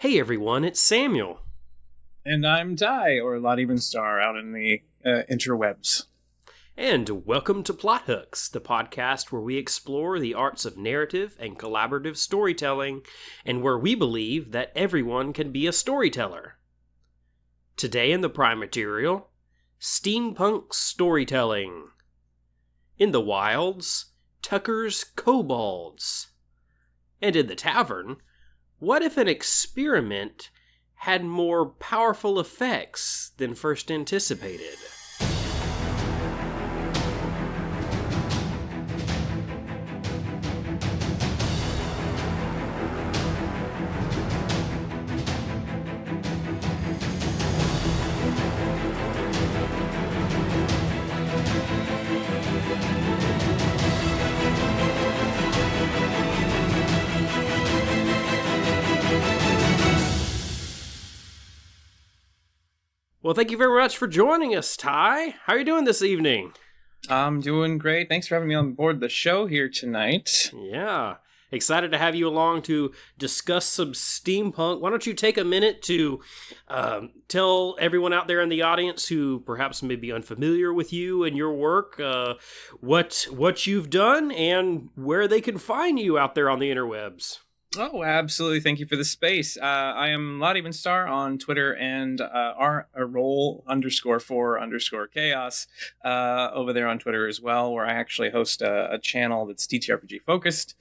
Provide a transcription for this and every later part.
Hey everyone, it's Samuel. And I'm Ty, or Lot Even Star, out in the interwebs. And welcome to Plot Hooks, the podcast where we explore the arts of narrative and collaborative storytelling, and where we believe that everyone can be a storyteller. Today in the Prime Material, Steampunk Storytelling. In the Wilds, Tucker's Kobolds. And in the Tavern, what if an experiment had more powerful effects than first anticipated? Well, thank you very much for joining us, Ty. How are you doing this evening? I'm doing great. Thanks for having me on board the show here tonight. Yeah. Excited to have you along to discuss some steampunk. Why don't you take a minute to tell everyone out there in the audience who perhaps may be unfamiliar with you and your work, what you've done and where they can find you out there on the interwebs. Oh, absolutely. Thank you for the space. I am Lot Even Star on Twitter and roll_4_chaos over there on Twitter as well, where I actually host a channel that's TTRPG focused.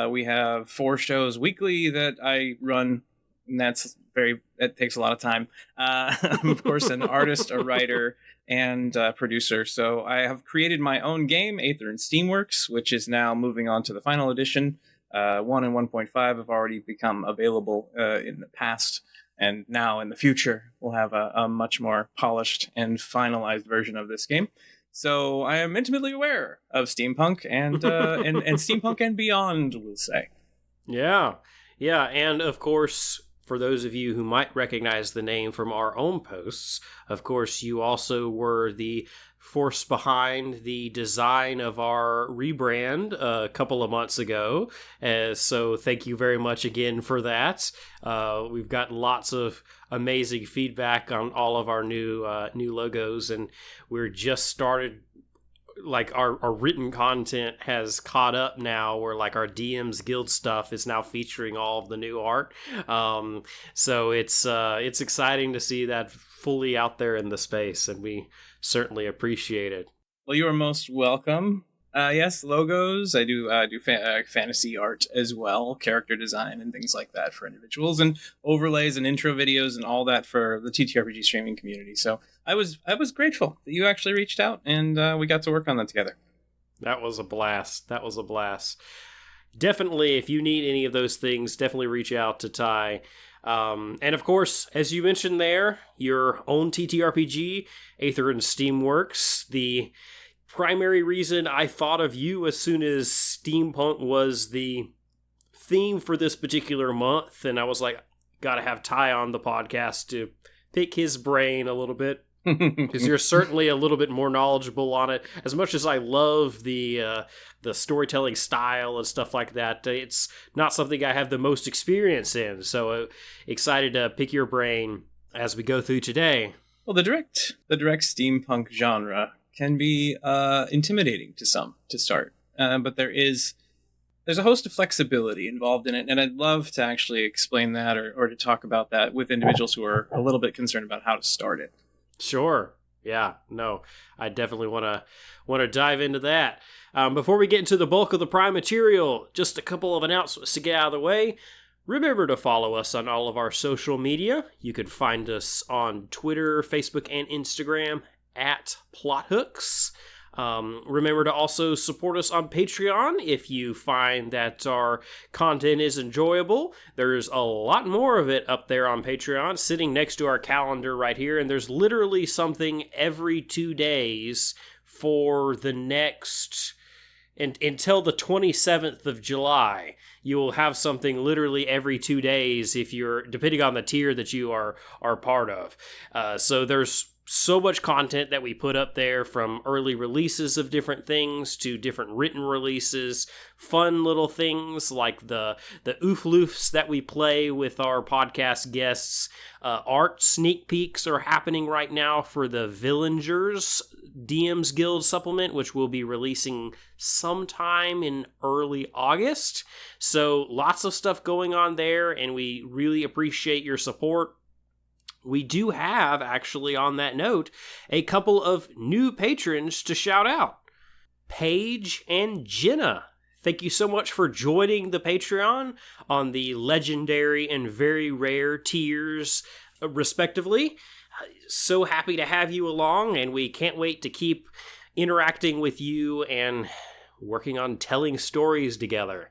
We have 4 shows weekly that I run, and that takes a lot of time. I'm, of course, an artist, a writer, and producer. So I have created my own game, Aether Steamworks, which is now moving on to the final edition. 1 and 1.5 have already become available in the past, and now in the future we'll have a much more polished and finalized version of this game. So I am intimately aware of steampunk and steampunk and beyond, we'll say. Yeah, and of course, for those of you who might recognize the name from our own posts, of course, you also were the force behind the design of our rebrand a couple of months ago. So thank you very much again for that. We've got lots of amazing feedback on all of our new logos, and we're just started. Like our written content has caught up now, where like our DM's Guild stuff is now featuring all of the new art. So it's exciting to see that fully out there in the space, and we certainly appreciate it. Well, you are most welcome. Yes, logos. I do fantasy art as well, character design and things like that for individuals, and overlays and intro videos and all that for the TTRPG streaming community. So I was grateful that you actually reached out and we got to work on that together. That was a blast. Definitely, if you need any of those things, definitely reach out to Ty. And of course, as you mentioned there, your own TTRPG, Aether Steamworks, the primary reason I thought of you as soon as steampunk was the theme for this particular month, and I was like, gotta have Ty on the podcast to pick his brain a little bit, because you're certainly a little bit more knowledgeable on it. As much as I love the storytelling style and stuff like that, it's not something I have the most experience in, so excited to pick your brain as we go through today. Well, the direct steampunk genre can be intimidating to some to start, but there's a host of flexibility involved in it, and I'd love to actually explain that or to talk about that with individuals who are a little bit concerned about how to start it. Sure. Yeah. No, I definitely want to dive into that. Before we get into the bulk of the Prime Material, just a couple of announcements to get out of the way. Remember to follow us on all of our social media. You can find us on Twitter, Facebook, and Instagram at PlotHooks. Remember to also support us on Patreon if you find that our content is enjoyable. There's a lot more of it up there on Patreon, sitting next to our calendar right here, and there's literally something every 2 days for the next... until the 27th of July. you will have something literally every 2 days if you're, depending on the tier that you are part of. So there's so much content that we put up there, from early releases of different things to different written releases, fun little things like the oofloofs that we play with our podcast guests. Art sneak peeks are happening right now for the Villagers DM's Guild supplement, which we'll be releasing sometime in early August. So lots of stuff going on there, and we really appreciate your support. We do have, actually, on that note, a couple of new patrons to shout out. Paige and Jenna. Thank you so much for joining the Patreon on the legendary and very rare tiers, respectively. So happy to have you along, and we can't wait to keep interacting with you and working on telling stories together.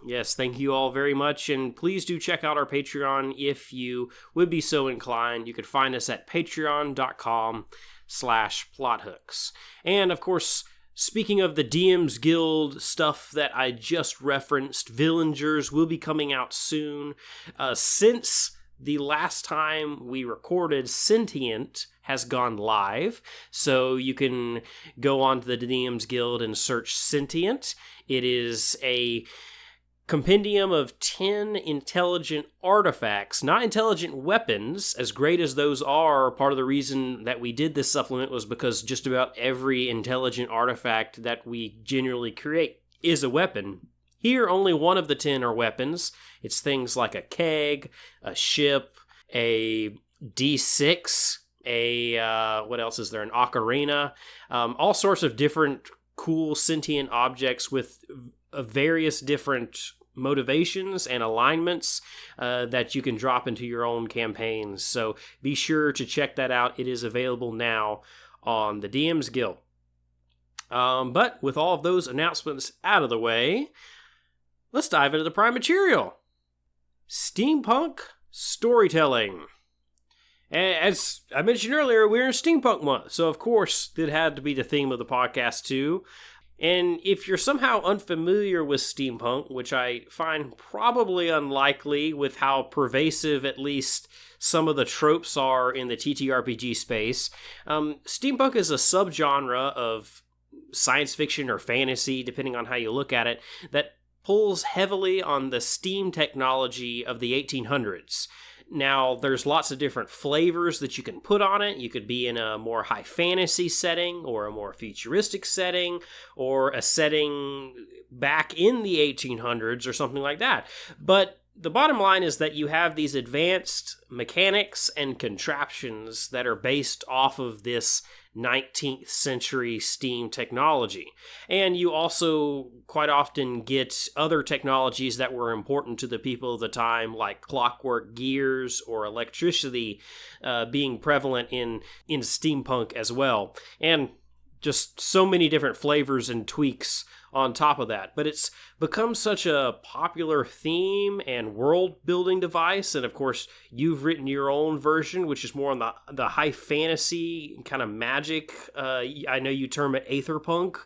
Yes, thank you all very much, and please do check out our Patreon if you would be so inclined. You could find us at patreon.com/plothooks. And, of course, speaking of the DM's Guild stuff that I just referenced, Villagers will be coming out soon. Since the last time we recorded, Sentient has gone live, so you can go on to the DM's Guild and search Sentient. It is a compendium of 10 intelligent artifacts, not intelligent weapons. As great as those are, part of the reason that we did this supplement was because just about every intelligent artifact that we generally create is a weapon. Here, only one of the 10 are weapons. It's things like a keg, a ship, a D6, what else is there? An ocarina, all sorts of different cool sentient objects with various different motivations and alignments that you can drop into your own campaigns. So be sure to check that out. It is available now on the DM's Guild. But with all of those announcements out of the way, let's dive into the prime material. Steampunk storytelling. As I mentioned earlier, we're in Steampunk month, so of course that had to be the theme of the podcast too. And if you're somehow unfamiliar with steampunk, which I find probably unlikely with how pervasive at least some of the tropes are in the TTRPG space, steampunk is a subgenre of science fiction or fantasy, depending on how you look at it, that pulls heavily on the steam technology of the 1800s. Now, there's lots of different flavors that you can put on it. You could be in a more high fantasy setting, or a more futuristic setting, or a setting back in the 1800s or something like that. But the bottom line is that you have these advanced mechanics and contraptions that are based off of this 19th century steam technology. And you also quite often get other technologies that were important to the people of the time, like clockwork gears or electricity, being prevalent in steampunk as well. And just so many different flavors and tweaks on top of that. But it's become such a popular theme and world-building device, and of course, you've written your own version, which is more on the high fantasy kind of magic. I know you term it Aetherpunk,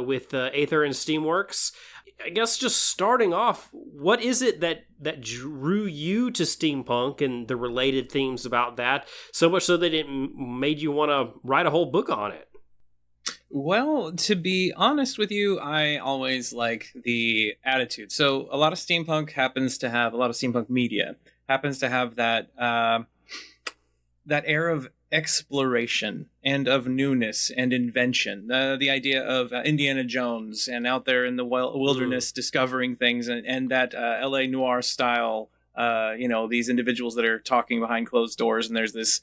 with Aether and Steamworks. I guess just starting off, what is it that drew you to steampunk and the related themes about that, so much so that it made you want to write a whole book on it? Well, to be honest with you, I always like the attitude. So a lot of steampunk media happens to have that air of exploration and of newness and invention. The idea of Indiana Jones and out there in the wilderness discovering things, and that LA noir style, these individuals that are talking behind closed doors, and there's this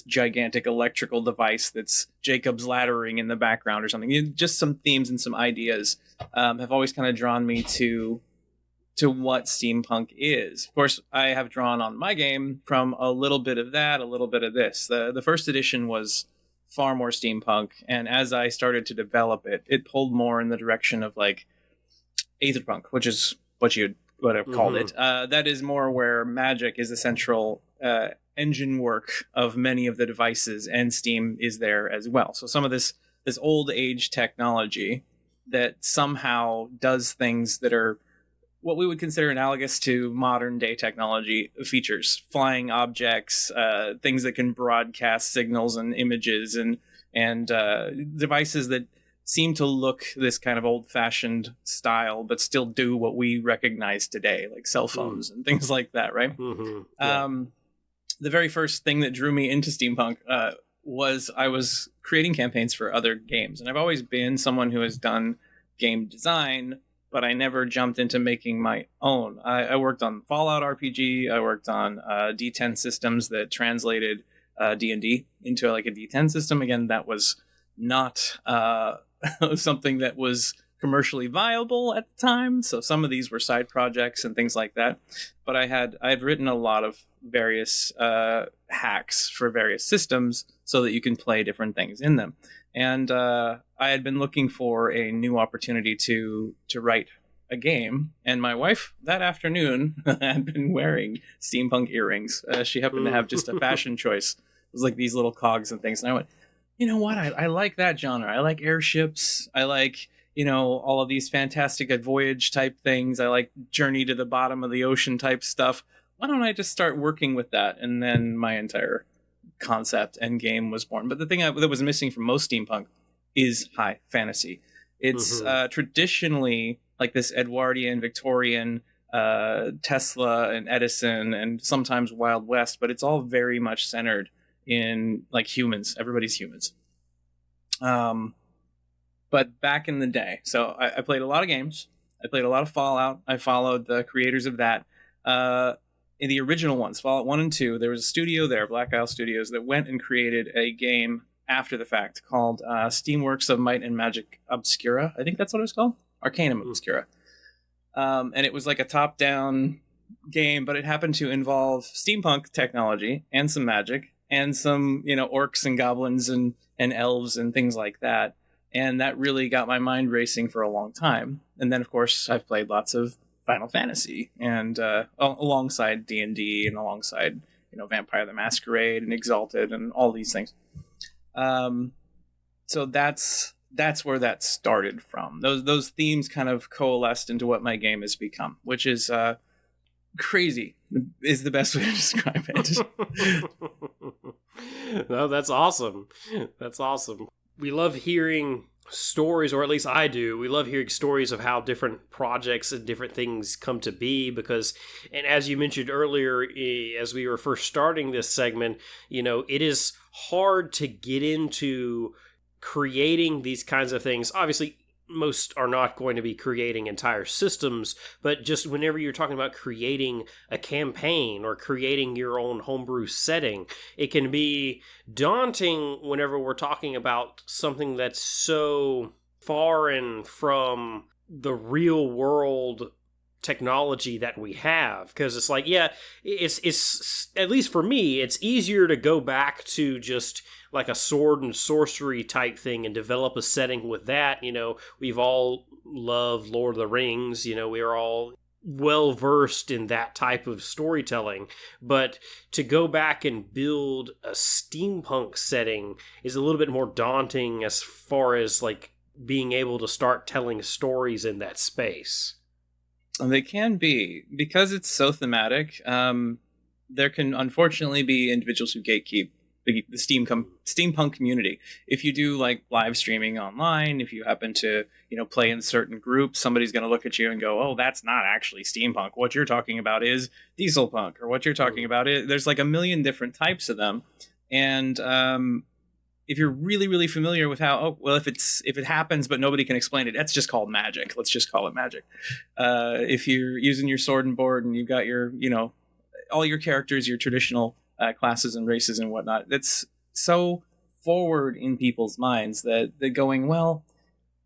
gigantic electrical device that's Jacob's laddering in the background or something. Just some themes and some ideas have always kind of drawn me to what steampunk is. Of course, I have drawn on my game from a little bit of that, a little bit of this. The first edition was far more steampunk, and as I started to develop it, it pulled more in the direction of like Aetherpunk, which is what you would have called it. That is more where magic is the central engine work of many of the devices, and Steam is there as well. So some of this old age technology that somehow does things that are what we would consider analogous to modern day technology features, flying objects, things that can broadcast signals and images, and devices that seem to look this kind of old-fashioned style, but still do what we recognize today, like cell phones and things like that, right? Yeah. The very first thing that drew me into steampunk was I was creating campaigns for other games, and I've always been someone who has done game design, but I never jumped into making my own. I worked on Fallout RPG. I worked on D10 systems that translated D&D into like a D10 system. Again, that was not something that was commercially viable at the time. So some of these were side projects and things like that. But I had written a lot of various hacks for various systems so that you can play different things in them. And I had been looking for a new opportunity to write a game, and my wife that afternoon had been wearing steampunk earrings. She happened to have just a fashion choice. It was like these little cogs and things, and I went, you know what? I like that genre. I like airships. I like, all of these fantastic voyage type things. I like journey to the bottom of the ocean type stuff. Why don't I just start working with that? And then my entire concept and game was born. But the thing that was missing from most steampunk is high fantasy. It's traditionally like this Edwardian, Victorian, Tesla and Edison, and sometimes Wild West, but it's all very much centered in like humans. Everybody's humans. But back in the day, so I played a lot of games. I played a lot of Fallout. I followed the creators of that. In the original ones, Fallout 1 and 2, there was a studio there, Black Isle Studios, that went and created a game after the fact called Steamworks of Might and Magic Obscura. I think that's what it was called. Arcanum Obscura. And it was like a top-down game, but it happened to involve steampunk technology and some magic and some, orcs and goblins and elves and things like that. And that really got my mind racing for a long time. And then, of course, I've played lots of Final Fantasy and alongside D&D and alongside, Vampire the Masquerade and Exalted and all these things. So that's where that started from. Those themes kind of coalesced into what my game has become, which is crazy is the best way to describe it. No, that's awesome. That's awesome. We love hearing stories, or at least I do. We love hearing stories of how different projects and different things come to be because, and as you mentioned earlier, as we were first starting this segment, it is hard to get into creating these kinds of things. Obviously, most are not going to be creating entire systems, but just whenever you're talking about creating a campaign or creating your own homebrew setting, it can be daunting whenever we're talking about something that's so foreign from the real world technology that we have, because it's like, yeah, it's at least for me, it's easier to go back to just like a sword and sorcery type thing and develop a setting with that. We've all loved Lord of the Rings. We are all well versed in that type of storytelling, but to go back and build a steampunk setting is a little bit more daunting as far as like being able to start telling stories in that space. They can be, because it's so thematic. There can unfortunately be individuals who gatekeep the steampunk community. If you do like live streaming online, if you happen to play in certain groups, somebody's going to look at you and go, "Oh, that's not actually steampunk. What you're talking about is dieselpunk, or what you're talking about is." There's like a million different types of them, and if you're really, really familiar with how, if it happens but nobody can explain it, that's just called magic. Let's just call it magic. If you're using your sword and board and you've got your, all your characters, your traditional classes and races and whatnot, that's so forward in people's minds that they're going, well,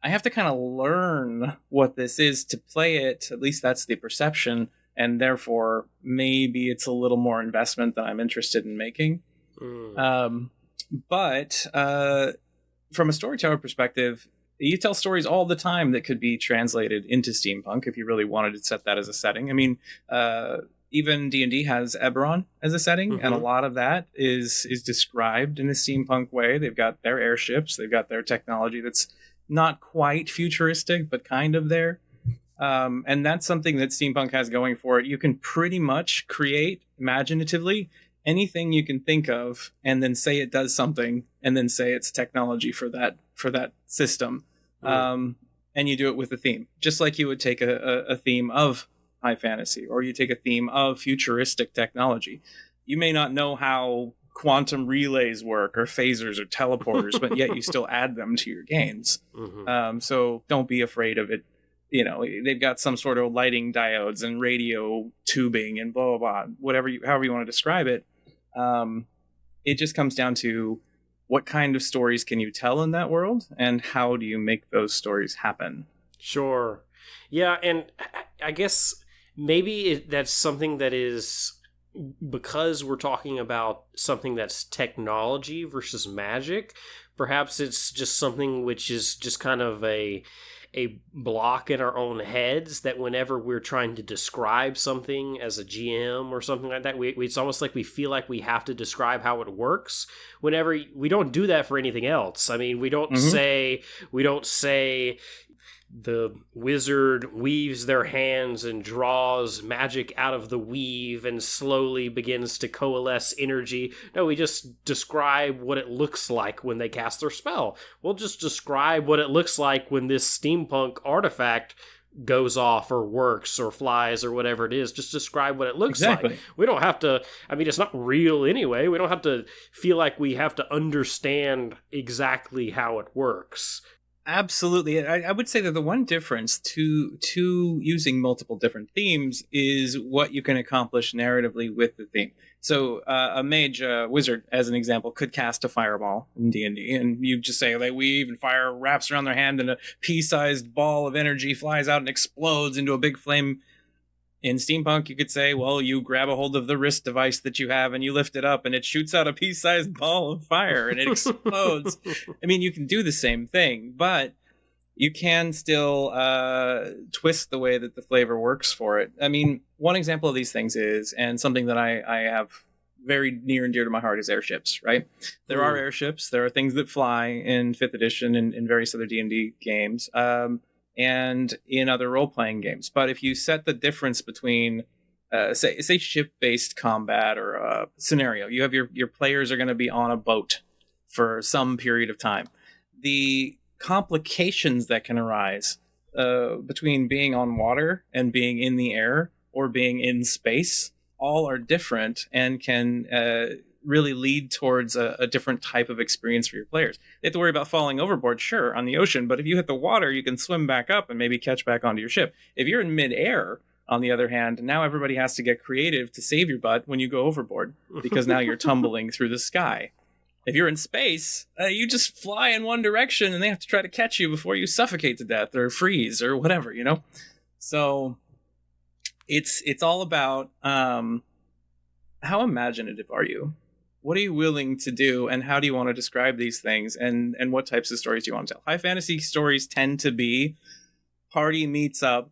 I have to kind of learn what this is to play it. At least that's the perception. And therefore, maybe it's a little more investment than I'm interested in making. But from a storyteller perspective, you tell stories all the time that could be translated into steampunk if you really wanted to set that as a setting. I mean, even D&D has Eberron as a setting, and a lot of that is described in a steampunk way. They've got their airships, they've got their technology that's not quite futuristic, but kind of there. And that's something that steampunk has going for it. You can pretty much create imaginatively anything you can think of, and then say it does something, and then say it's technology for that system. And you do it with a theme, just like you would take a theme of high fantasy, or you take a theme of futuristic technology. You may not know how quantum relays work, or phasers, or teleporters, but yet you still add them to your games. So don't be afraid of it. You know, they've got some sort of lighting diodes and radio tubing and blah, blah, blah, however you want to describe it. It just comes down to what kind of stories can you tell in that world, and how do you make those stories happen? Sure. Yeah, and I guess maybe that's something that is, because we're talking about something that's technology versus magic, perhaps it's just something which is just kind of a block in our own heads, that whenever we're trying to describe something as a GM or something like that, it's almost like we feel like we have to describe how it works, whenever we don't do that for anything else. I mean, we don't say the wizard weaves their hands and draws magic out of the weave and slowly begins to coalesce energy. No, we just describe what it looks like when they cast their spell. We'll just describe what it looks like when this steampunk artifact goes off or works or flies or whatever it is. Just describe what it looks like. We don't have to, I mean, it's not real anyway. We don't have to feel like we have to understand exactly how it works. Absolutely. I would say that the one difference to using multiple different themes is what you can accomplish narratively with the theme. So a mage, wizard, as an example, could cast a fireball in D&D, and you just say they weave and fire wraps around their hand, and a pea-sized ball of energy flies out and explodes into a big flame. In steampunk, you could say, well, you grab a hold of the wrist device that you have and you lift it up and it shoots out a pea-sized ball of fire and it explodes. I mean, you can do the same thing, but you can still twist the way that the flavor works for it. I mean, one example of these things is, and something that I have very near and dear to my heart, is airships, right? There are airships. There are things that fly in 5th edition and in various other D&D games. And in other role-playing games. But if you set the difference between, say ship-based combat or a scenario, you have your players are going to be on a boat for some period of time. The complications that can arise between being on water and being in the air or being in space all are different and can really lead towards a different type of experience for your players. They have to worry about falling overboard, sure, on the ocean, but if you hit the water, you can swim back up and maybe catch back onto your ship. If you're in midair, on the other hand, now everybody has to get creative to save your butt when you go overboard, because now you're tumbling through the sky. If you're in space, you just fly in one direction and they have to try to catch you before you suffocate to death or freeze or whatever, you know? So it's all about how imaginative are you? What are you willing to do, and how do you want to describe these things, and what types of stories do you want to tell? High fantasy stories tend to be party meets up,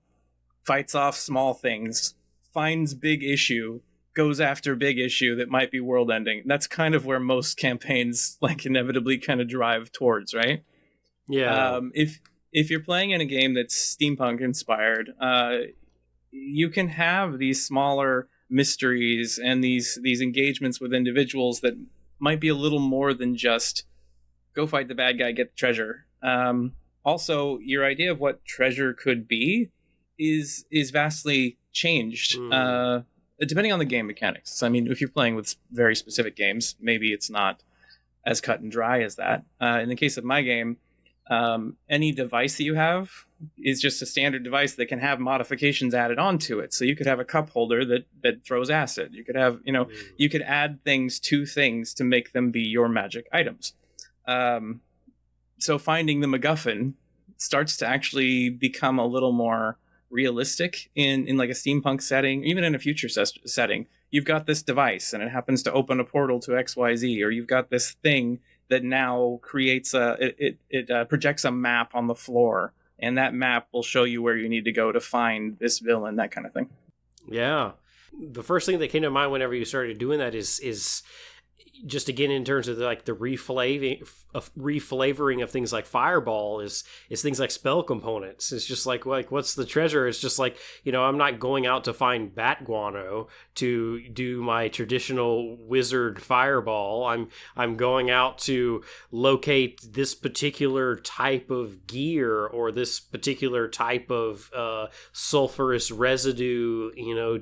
fights off small things, finds big issue, goes after big issue that might be world ending. That's kind of where most campaigns like inevitably kind of drive towards, right? Yeah. If you're playing in a game that's steampunk inspired, you can have these smaller mysteries and these engagements with individuals that might be a little more than just go fight the bad guy, get the treasure. Also, your idea of what treasure could be is vastly changed depending on the game mechanics. I mean, if you're playing with very specific games, maybe it's not as cut and dry as that. In the case of my game, any device that you have is just a standard device that can have modifications added onto it. So you could have a cup holder that throws acid. You could have, you could add things to things to make them be your magic items. So finding the MacGuffin starts to actually become a little more realistic in like a steampunk setting, even in a future setting. You've got this device and it happens to open a portal to XYZ, or you've got this thing that now creates it projects a map on the floor, and that map will show you where you need to go to find this villain, that kind of thing. Yeah. The first thing that came to mind whenever you started doing that is just again in terms of like the reflavoring of things like Fireball is things like spell components. It's just like what's the treasure? It's just like, I'm not going out to find bat guano to do my traditional wizard Fireball. I'm going out to locate this particular type of gear or this particular type of sulfurous residue,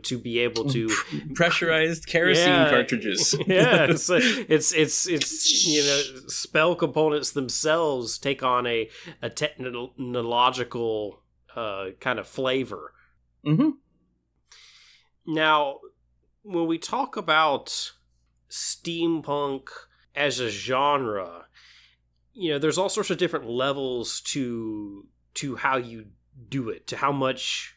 to be able to pressurized kerosene cartridges. Yeah, it's spell components themselves take on a technological kind of flavor. Mm-hmm. Now, when we talk about steampunk as a genre, there's all sorts of different levels to how you do it, to how much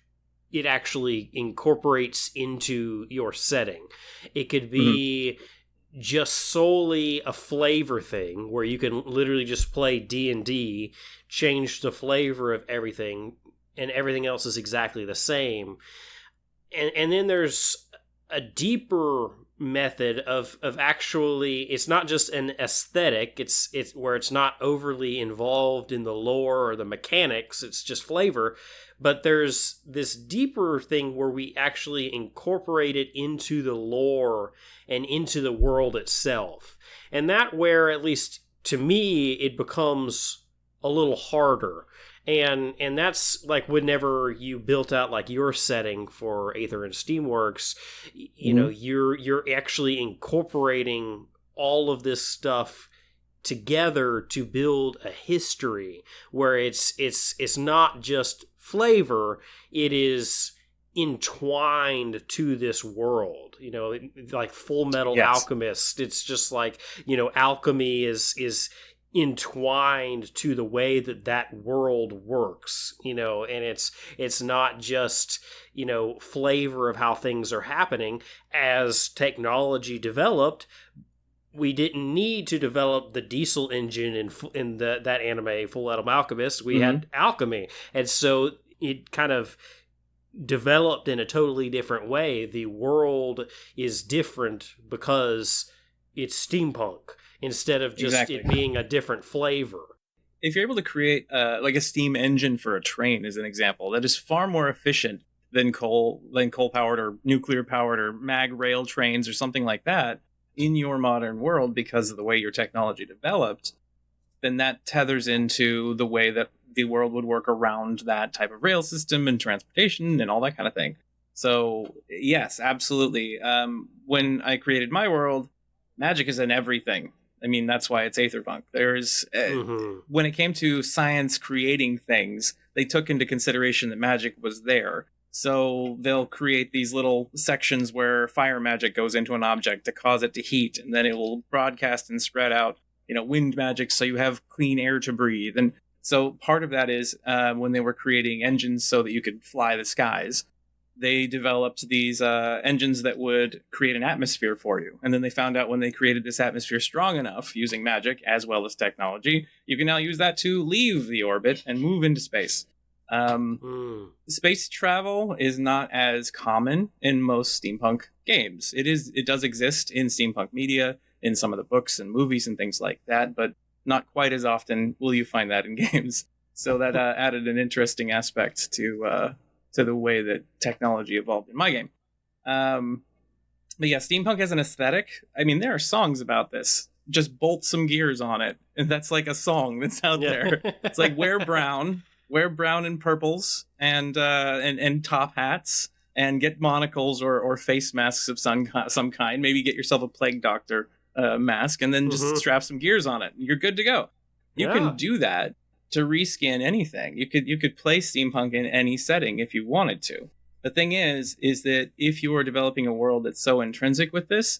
it actually incorporates into your setting. It could be just solely a flavor thing where you can literally just play D&D, change the flavor of everything, and everything else is exactly the same. And then there's a deeper method of actually, it's not just an aesthetic, it's where it's not overly involved in the lore or the mechanics, it's just flavor. But there's this deeper thing where we actually incorporate it into the lore and into the world itself. And that where, at least to me, it becomes a little harder. And that's like whenever you built out like your setting for Aether and Steamworks, you're actually incorporating all of this stuff together to build a history where it's not just flavor, it is entwined to this world, like Full Metal Alchemist. It's just like, alchemy is entwined to the way that world works, and it's not just, flavor of how things are happening. As technology developed, we didn't need to develop the diesel engine in that anime Full Metal Alchemist. We had alchemy. And so it kind of developed in a totally different way. The world is different because it's steampunk instead of just it being a different flavor. If you're able to create like a steam engine for a train, as an example, that is far more efficient than coal-powered or nuclear-powered or mag rail trains or something like that, in your modern world because of the way your technology developed, then that tethers into the way that the world would work around that type of rail system and transportation and all that kind of thing. So yes, absolutely. When I created my world, magic is in everything. I mean, that's why it's Aetherpunk. There's when it came to science creating things, they took into consideration that magic was there. So they'll create these little sections where fire magic goes into an object to cause it to heat, and then it will broadcast and spread out, wind magic, so you have clean air to breathe. And so part of that is when they were creating engines so that you could fly the skies, they developed these engines that would create an atmosphere for you. And then they found out when they created this atmosphere strong enough using magic as well as technology, you can now use that to leave the orbit and move into space. Space travel is not as common in most steampunk games. It does exist in steampunk media, in some of the books and movies and things like that, but not quite as often will you find that in games. So that added an interesting aspect to the way that technology evolved in my game. But yeah, steampunk as an aesthetic, I mean, there are songs about this. Just bolt some gears on it, and that's like a song that's out there. It's like wear brown and purples and top hats and get monocles or face masks of some kind. Maybe get yourself a plague doctor mask and then just strap some gears on it. You're good to go. You can do that to reskin anything. You could play steampunk in any setting if you wanted to. The thing is that if you are developing a world that's so intrinsic with this,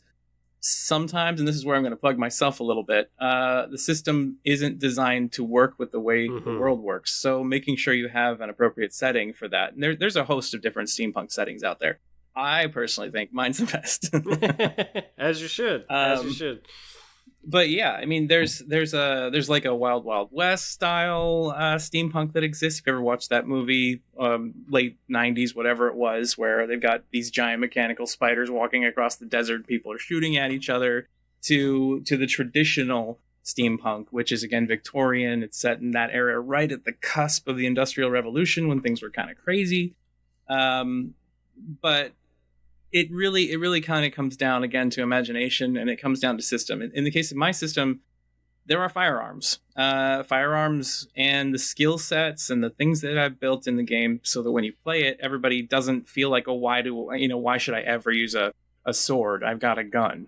sometimes, and this is where I'm going to plug myself a little bit, the system isn't designed to work with the way the world works. So making sure you have an appropriate setting for that. And there's a host of different steampunk settings out there. I personally think mine's the best. As you should. As you should. But yeah, I mean, there's like a Wild Wild West style steampunk that exists. If you ever watched that movie, late 90s, whatever it was, where they've got these giant mechanical spiders walking across the desert, people are shooting at each other. to the traditional steampunk, which is again Victorian. It's set in that era, right at the cusp of the Industrial Revolution, when things were kind of crazy. But it really kind of comes down again to imagination, and it comes down to system. In the case of my system, there are firearms, and the skill sets and the things that I've built in the game, so that when you play it, everybody doesn't feel like, oh, why should I ever use a sword? I've got a gun,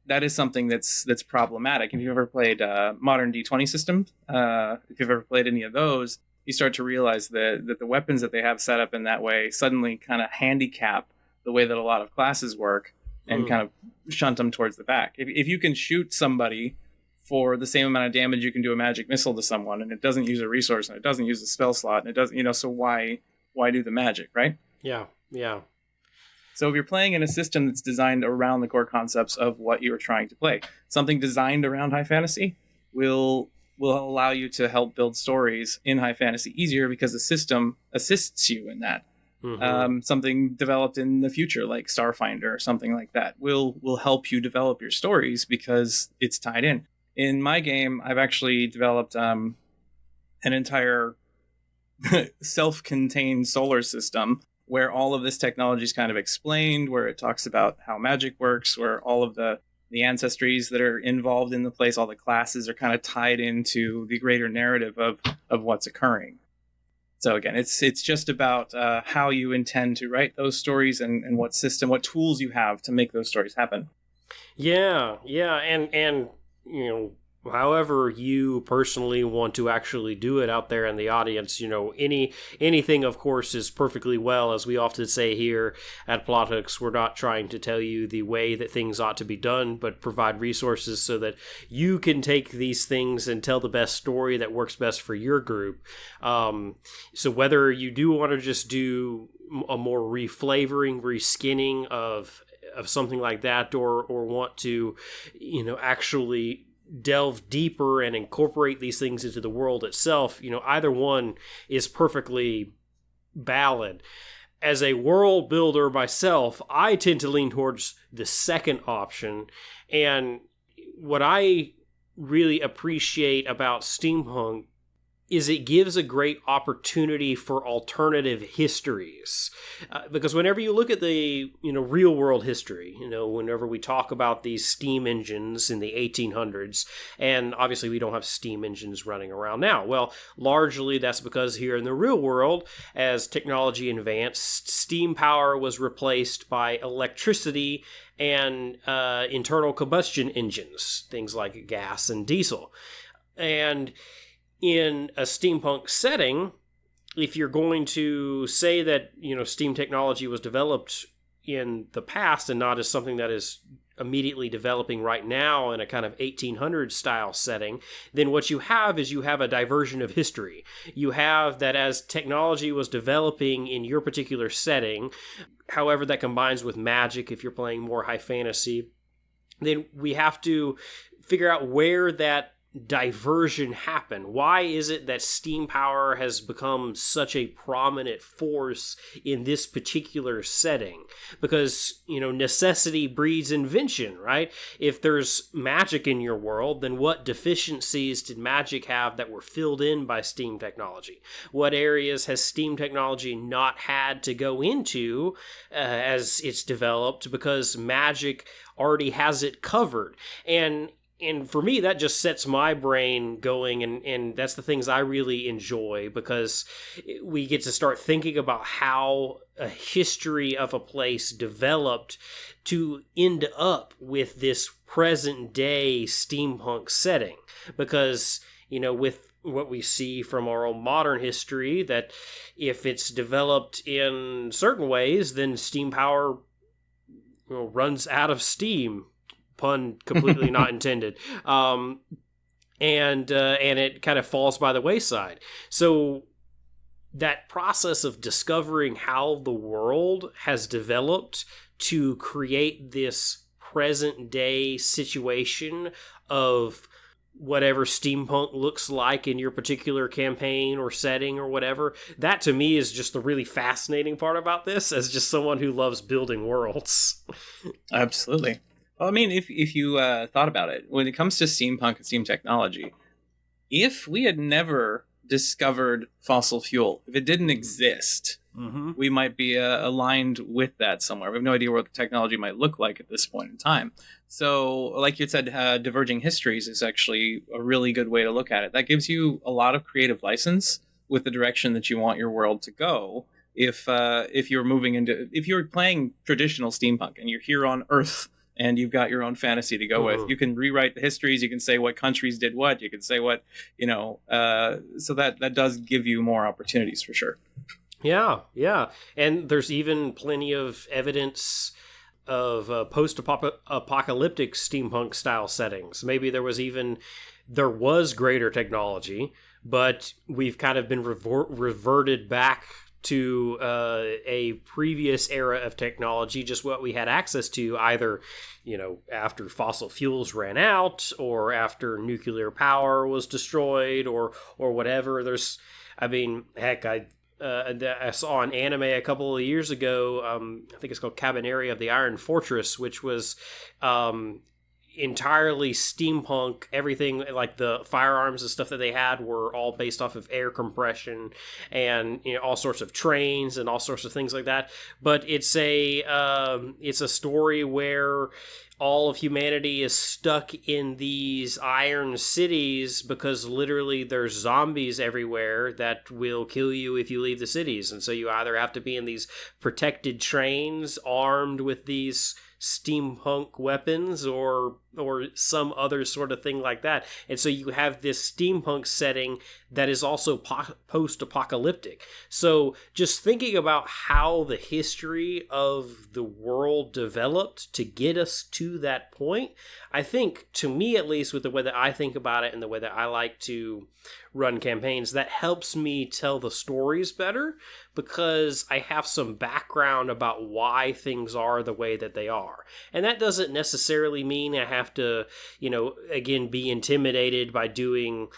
that is something that's problematic. If you've ever played modern D20 systems, if you've ever played any of those, you start to realize that the weapons that they have set up in that way suddenly kind of handicap the way that a lot of classes work, and kind of shunt them towards the back. If you can shoot somebody for the same amount of damage you can do a magic missile to someone, and it doesn't use a resource, and it doesn't use a spell slot, and it doesn't, so why do the magic, right? Yeah. So if you're playing in a system that's designed around the core concepts of what you're trying to play, something designed around high fantasy will allow you to help build stories in high fantasy easier, because the system assists you in that. Something developed in the future, like Starfinder or something like that, will help you develop your stories because it's tied in. In my game, I've actually developed an entire self-contained solar system where all of this technology is kind of explained, where it talks about how magic works, where all of the ancestries that are involved in the place, all the classes are kind of tied into the greater narrative of what's occurring. So again, it's just about how you intend to write those stories, and what tools you have to make those stories happen. Yeah, and however you personally want to actually do it out there in the audience, anything, of course, is perfectly well. As we often say here at Plot Hooks, we're not trying to tell you the way that things ought to be done, but provide resources so that you can take these things and tell the best story that works best for your group. So whether you do want to just do a more reflavoring, reskinning of something like that, or want to, actually delve deeper and incorporate these things into the world itself, either one is perfectly valid. As a world builder myself, I tend to lean towards the second option. And what I really appreciate about steampunk is it gives a great opportunity for alternative histories. Because whenever you look at the, real world history, whenever we talk about these steam engines in the 1800s, and obviously we don't have steam engines running around now. Well, largely that's because here in the real world, as technology advanced, steam power was replaced by electricity and internal combustion engines, things like gas and diesel. And in a steampunk setting, if you're going to say that, steam technology was developed in the past and not as something that is immediately developing right now in a kind of 1800s style setting, then what you have is you have a diversion of history. You have that as technology was developing in your particular setting, however that combines with magic if you're playing more high fantasy, then we have to figure out where that diversion happen. Why is it that steam power has become such a prominent force in this particular setting? Because, necessity breeds invention, right? If there's magic in your world, then what deficiencies did magic have that were filled in by steam technology? What areas has steam technology not had to go into as it's developed because magic already has it covered? And for me, that just sets my brain going, and that's the things I really enjoy, because we get to start thinking about how a history of a place developed to end up with this present-day steampunk setting. Because, with what we see from our own modern history, that if it's developed in certain ways, then steam power runs out of steam. Pun completely not intended. And it kind of falls by the wayside. So that process of discovering how the world has developed to create this present day situation of whatever steampunk looks like in your particular campaign or setting or whatever, that to me is just the really fascinating part about this, as just someone who loves building worlds. Absolutely. Well, I mean, if you thought about it, when it comes to steampunk and steam technology, if we had never discovered fossil fuel, if it didn't exist, we might be aligned with that somewhere. We have no idea what the technology might look like at this point in time. So, like you said, diverging histories is actually a really good way to look at it. That gives you a lot of creative license with the direction that you want your world to go. If you're playing traditional steampunk and you're here on Earth and you've got your own fantasy to go with, you can rewrite the histories. You can say what countries did what. You can say what, so that does give you more opportunities for sure. Yeah. And there's even plenty of evidence of post-apocalyptic steampunk style settings. Maybe there was greater technology, but we've kind of been reverted back to a previous era of technology, just what we had access to, either, after fossil fuels ran out or after nuclear power was destroyed or whatever. I saw an anime a couple of years ago. I think it's called Cabaneri of the Iron Fortress, which was entirely steampunk. Everything, like the firearms and stuff that they had, were all based off of air compression and all sorts of trains and all sorts of things like that. But it's a story where all of humanity is stuck in these iron cities because literally there's zombies everywhere that will kill you if you leave the cities. And so you either have to be in these protected trains armed with these steampunk weapons or some other sort of thing like that. And so you have this steampunk setting that is also post-apocalyptic. So just thinking about how the history of the world developed to get us to that point, I think, to me at least, with the way that I think about it and the way that I like to run campaigns, that helps me tell the stories better because I have some background about why things are the way that they are. And that doesn't necessarily mean I have to, again, be intimidated by doing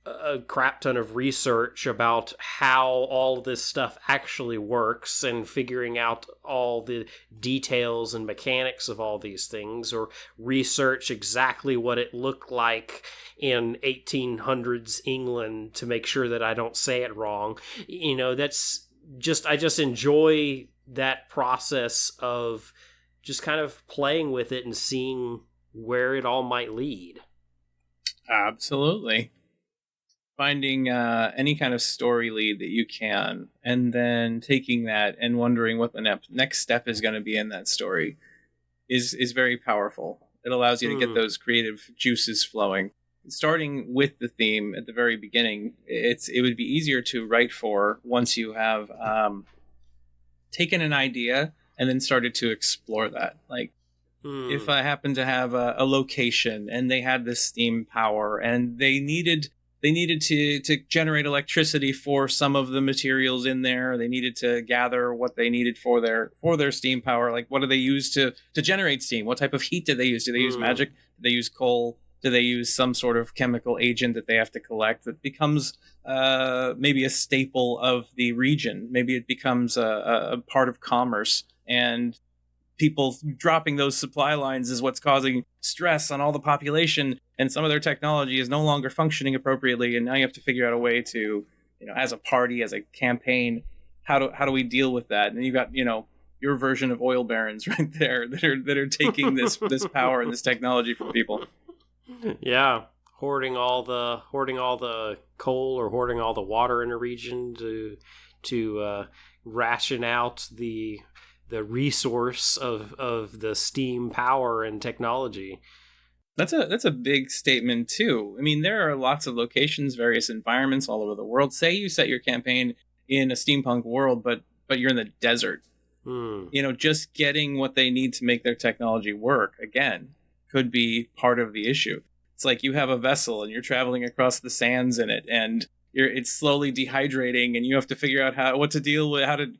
a crap ton of research about how all this stuff actually works and figuring out all the details and mechanics of all these things, or research exactly what it looked like in 1800s England to make sure that I don't say it wrong. I just enjoy that process of just kind of playing with it and seeing where it all might lead. Absolutely. Finding any kind of story lead that you can, and then taking that and wondering what the next step is going to be in that story is very powerful. It allows you to get those creative juices flowing. Starting with the theme at the very beginning, it would be easier to write for once you have taken an idea and then started to explore that. Like, if I happen to have a location and they had this steam power and they needed to generate electricity for some of the materials in there. They needed to gather what they needed for their steam power. Like, what do they use to generate steam? What type of heat do they use? Do they use magic? Do they use coal? Do they use some sort of chemical agent that they have to collect that becomes maybe a staple of the region? Maybe it becomes a part of commerce, and people dropping those supply lines is what's causing stress on all the population, and some of their technology is no longer functioning appropriately, and now you have to figure out a way to, as a party, as a campaign, how do we deal with that? And you've got, your version of oil barons right there that are taking this power and this technology from people. Yeah, hoarding all the coal or hoarding all the water in a region to ration out the resource of the steam power and technology. That's a big statement too. I mean, there are lots of locations, various environments all over the world. Say you set your campaign in a steampunk world, but you're in the desert. Just getting what they need to make their technology work, again, could be part of the issue. It's like you have a vessel and you're traveling across the sands in it, and it's slowly dehydrating, and you have to figure out what to deal with, how to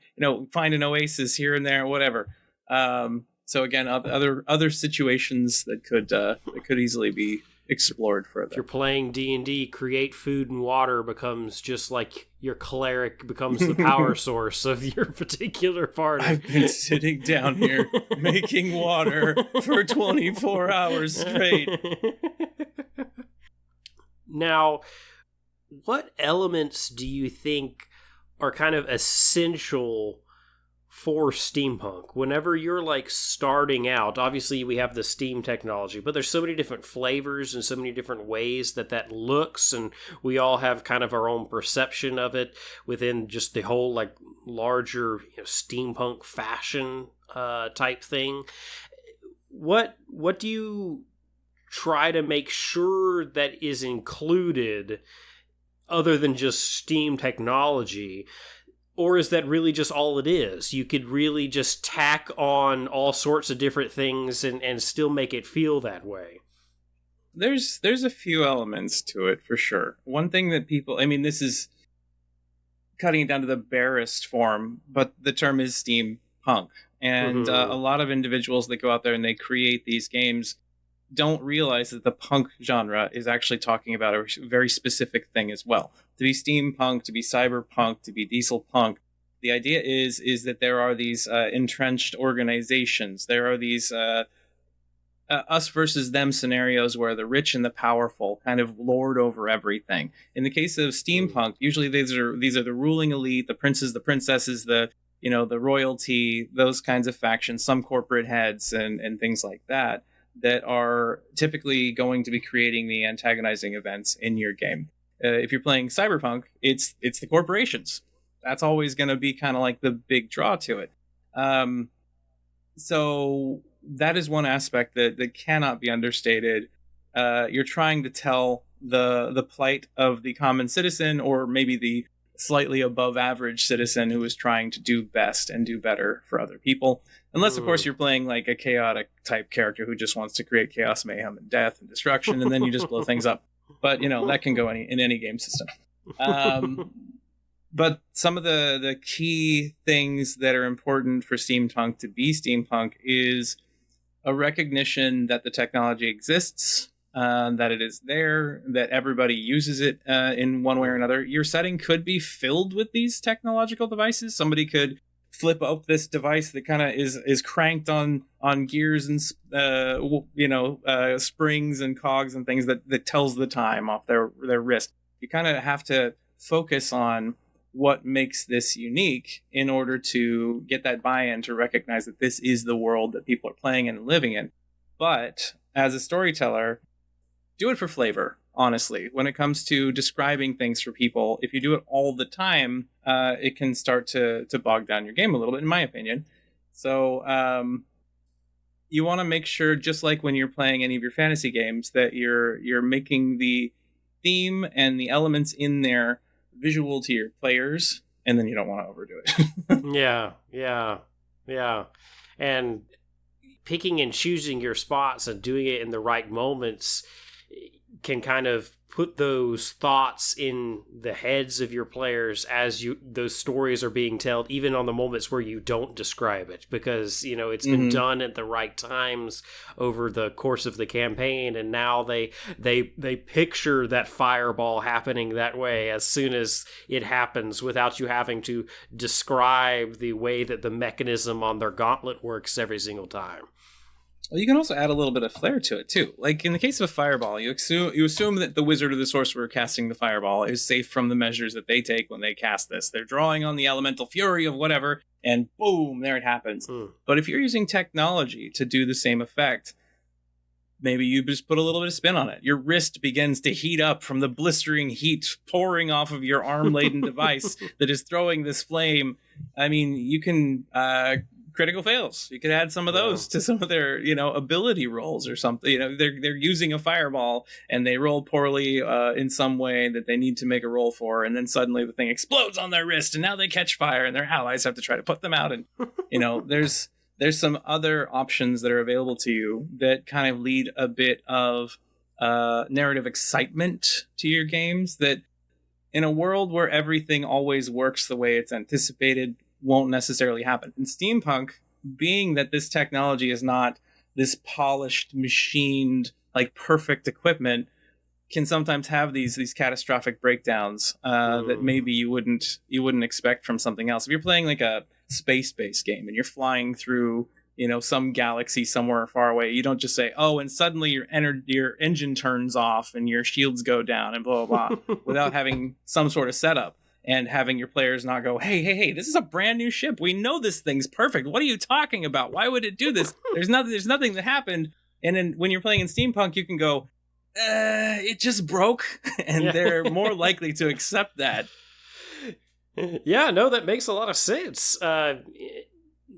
find an oasis here and there, whatever. So again, other situations that could easily be explored If further. you're playing D&D, create food and water becomes just like your cleric becomes the power source of your particular party. I've been sitting down here making water for 24 hours straight. Now, what elements do you think are kind of essential for steampunk? Whenever you're like starting out, obviously we have the steam technology, but there's so many different flavors and so many different ways that looks, and we all have kind of our own perception of it within just the whole like larger, steampunk fashion type thing. What do you try to make sure that is included other than just steam technology? Or is that really just all it is? You could really just tack on all sorts of different things and still make it feel that way. There's a few elements to it for sure. One thing that people, I mean, this is cutting it down to the barest form, but the term is steampunk. And a lot of individuals that go out there and they create these games don't realize that the punk genre is actually talking about a very specific thing as well. To be steampunk, to be cyberpunk, to be diesel punk, the idea is that there are these entrenched organizations. There are these us versus them scenarios where the rich and the powerful kind of lord over everything. In the case of steampunk, usually these are the ruling elite, the princes, the princesses, the royalty, those kinds of factions, some corporate heads and things like that are typically going to be creating the antagonizing events in your game. If you're playing cyberpunk, it's the corporations. That's always going to be kind of like the big draw to it. So that is one aspect that cannot be understated. You're trying to tell the plight of the common citizen, or maybe the slightly above average citizen who is trying to do best and do better for other people. Unless, of course, you're playing like a chaotic type character who just wants to create chaos, mayhem, and death and destruction, and then you just blow things up. But, that can go in any game system. But some of the key things that are important for steampunk to be steampunk is a recognition that the technology exists, that it is there, that everybody uses it in one way or another. Your setting could be filled with these technological devices. Somebody could flip up this device that kind of is cranked on gears and springs and cogs and things that tells the time off their wrist. You kind of have to focus on what makes this unique in order to get that buy-in to recognize that this is the world that people are playing and living in. But as a storyteller, do it for flavor. Honestly, when it comes to describing things for people, if you do it all the time, it can start to bog down your game a little bit, in my opinion. So you want to make sure, just like when you're playing any of your fantasy games, that you're making the theme and the elements in there visual to your players, and then you don't want to overdo it. Yeah. And picking and choosing your spots and doing it in the right moments can kind of put those thoughts in the heads of your players as those stories are being told, even on the moments where you don't describe it, because it's been done at the right times over the course of the campaign, and now they picture that fireball happening that way as soon as it happens, without you having to describe the way that the mechanism on their gauntlet works every single time. Well, you can also add a little bit of flair to it, too. Like, in the case of a fireball, you assume that the wizard or the sorcerer casting the fireball is safe from the measures that they take when they cast this. They're drawing on the elemental fury of whatever, and boom, there it happens. But if you're using technology to do the same effect, maybe you just put a little bit of spin on it. Your wrist begins to heat up from the blistering heat pouring off of your arm-laden device that is throwing this flame. I mean, you can... critical fails. You could add some of those to some of their, ability rolls or something. They're using a fireball and they roll poorly in some way that they need to make a roll for, and then suddenly the thing explodes on their wrist, and now they catch fire, and their allies have to try to put them out. And there's some other options that are available to you that kind of lead a bit of narrative excitement to your games. That in a world where everything always works the way it's anticipated, won't necessarily happen. In steampunk, being that this technology is not this polished, machined like perfect equipment can sometimes have these catastrophic breakdowns that maybe you wouldn't expect from something else. If you're playing like a space-based game and you're flying through, you know, some galaxy somewhere far away, you don't just say, "Oh, and suddenly your engine turns off and your shields go down and blah blah blah," without having some sort of setup and having your players not go, "Hey, this is a brand new ship. We know this thing's perfect. What are you talking about? Why would it do this? There's nothing that happened." And then when you're playing in Steampunk, you can go, it just broke, and they're more likely to accept that. Yeah, no, that makes a lot of sense.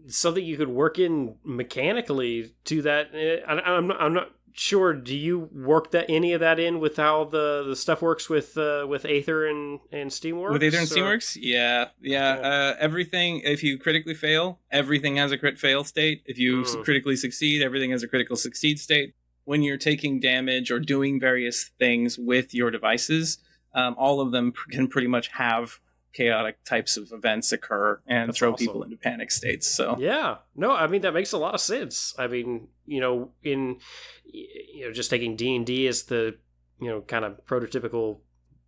Something you could work in mechanically to that. I'm not sure. Do you work any of that in with how the stuff works with Aether and Steamworks? With Aether and Steamworks? Yeah. Everything, if you critically fail, everything has a crit fail state. If you critically succeed, everything has a critical succeed state. When you're taking damage or doing various things with your devices, all of them can pretty much have chaotic types of events occur and throw people into panic states. So yeah, no, I mean that makes a lot of sense. I mean, just taking D&D as the kind of prototypical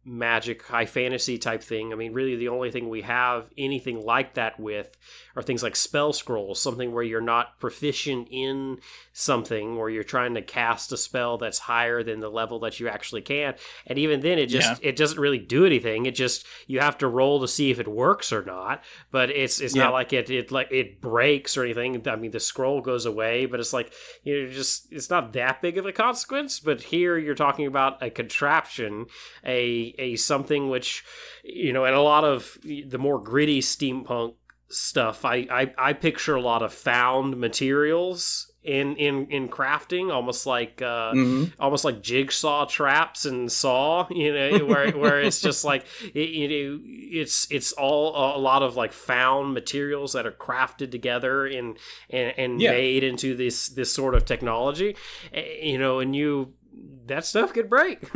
magic high fantasy type thing. I mean, really the only thing we have anything like that with are things like spell scrolls, something where you're not proficient in something, or you're trying to cast a spell that's higher than the level that you actually can, and even then it doesn't really do anything. It just, you have to roll to see if it works or not, but it's not like it breaks or anything. I mean, the scroll goes away, but it's like, it's not that big of a consequence. But here you're talking about a contraption, a something which, and a lot of the more gritty steampunk stuff, I picture a lot of found materials in crafting, almost like jigsaw traps and Saw, where it's just like it's all a lot of like found materials that are crafted together and made into this sort of technology, and that stuff could break.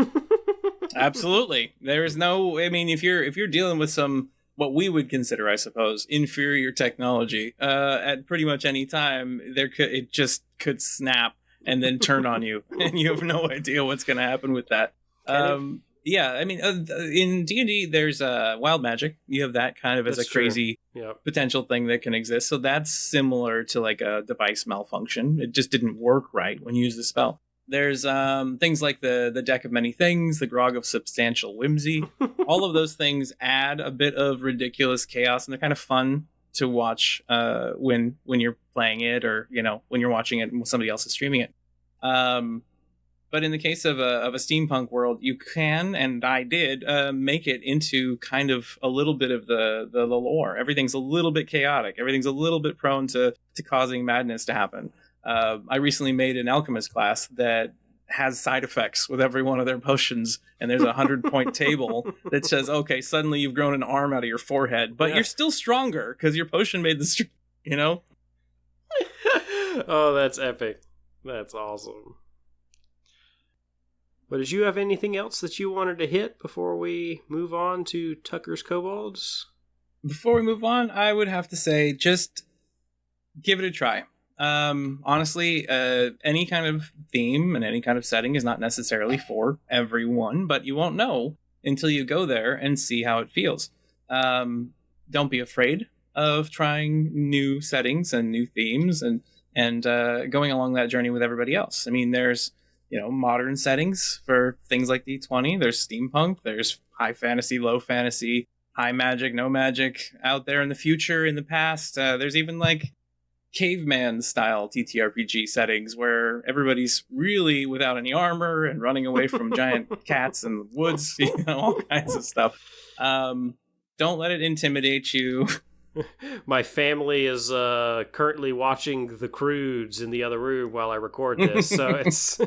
Absolutely. There's no, I mean, if you're dealing with some, what we would consider, I suppose, inferior technology, at pretty much any time, it just could snap and then turn on you, and you have no idea what's going to happen with that. Yeah, I mean, in D&D, there's wild magic. You have that kind of as a crazy potential thing that can exist. So that's similar to like a device malfunction. It just didn't work right when you use the spell. There's things like the Deck of Many Things, the Grog of Substantial Whimsy. All of those things add a bit of ridiculous chaos, and they're kind of fun to watch when you're playing it, or when you're watching it and somebody else is streaming it. But in the case of a steampunk world, you can, and I did, make it into kind of a little bit of the lore. Everything's a little bit chaotic. Everything's a little bit prone to causing madness to happen. I recently made an alchemist class that has side effects with every one of their potions, and there's a 100-point table that says, okay, suddenly you've grown an arm out of your forehead, but you're still stronger because your potion made the Oh, that's epic. That's awesome. But did you have anything else that you wanted to hit before we move on to Tucker's Kobolds? Before we move on, I would have to say, just give it a try. Honestly, any kind of theme and any kind of setting is not necessarily for everyone, but you won't know until you go there and see how it feels. Don't be afraid of trying new settings and new themes and going along that journey with everybody else. I mean, there's modern settings for things like D20. There's steampunk. There's high fantasy, low fantasy, high magic, no magic out there in the future, in the past. There's even like caveman style TTRPG settings where everybody's really without any armor and running away from giant cats in the woods, all kinds of stuff. Don't let it intimidate you. My family is currently watching The Croods in the other room while I record this, so it's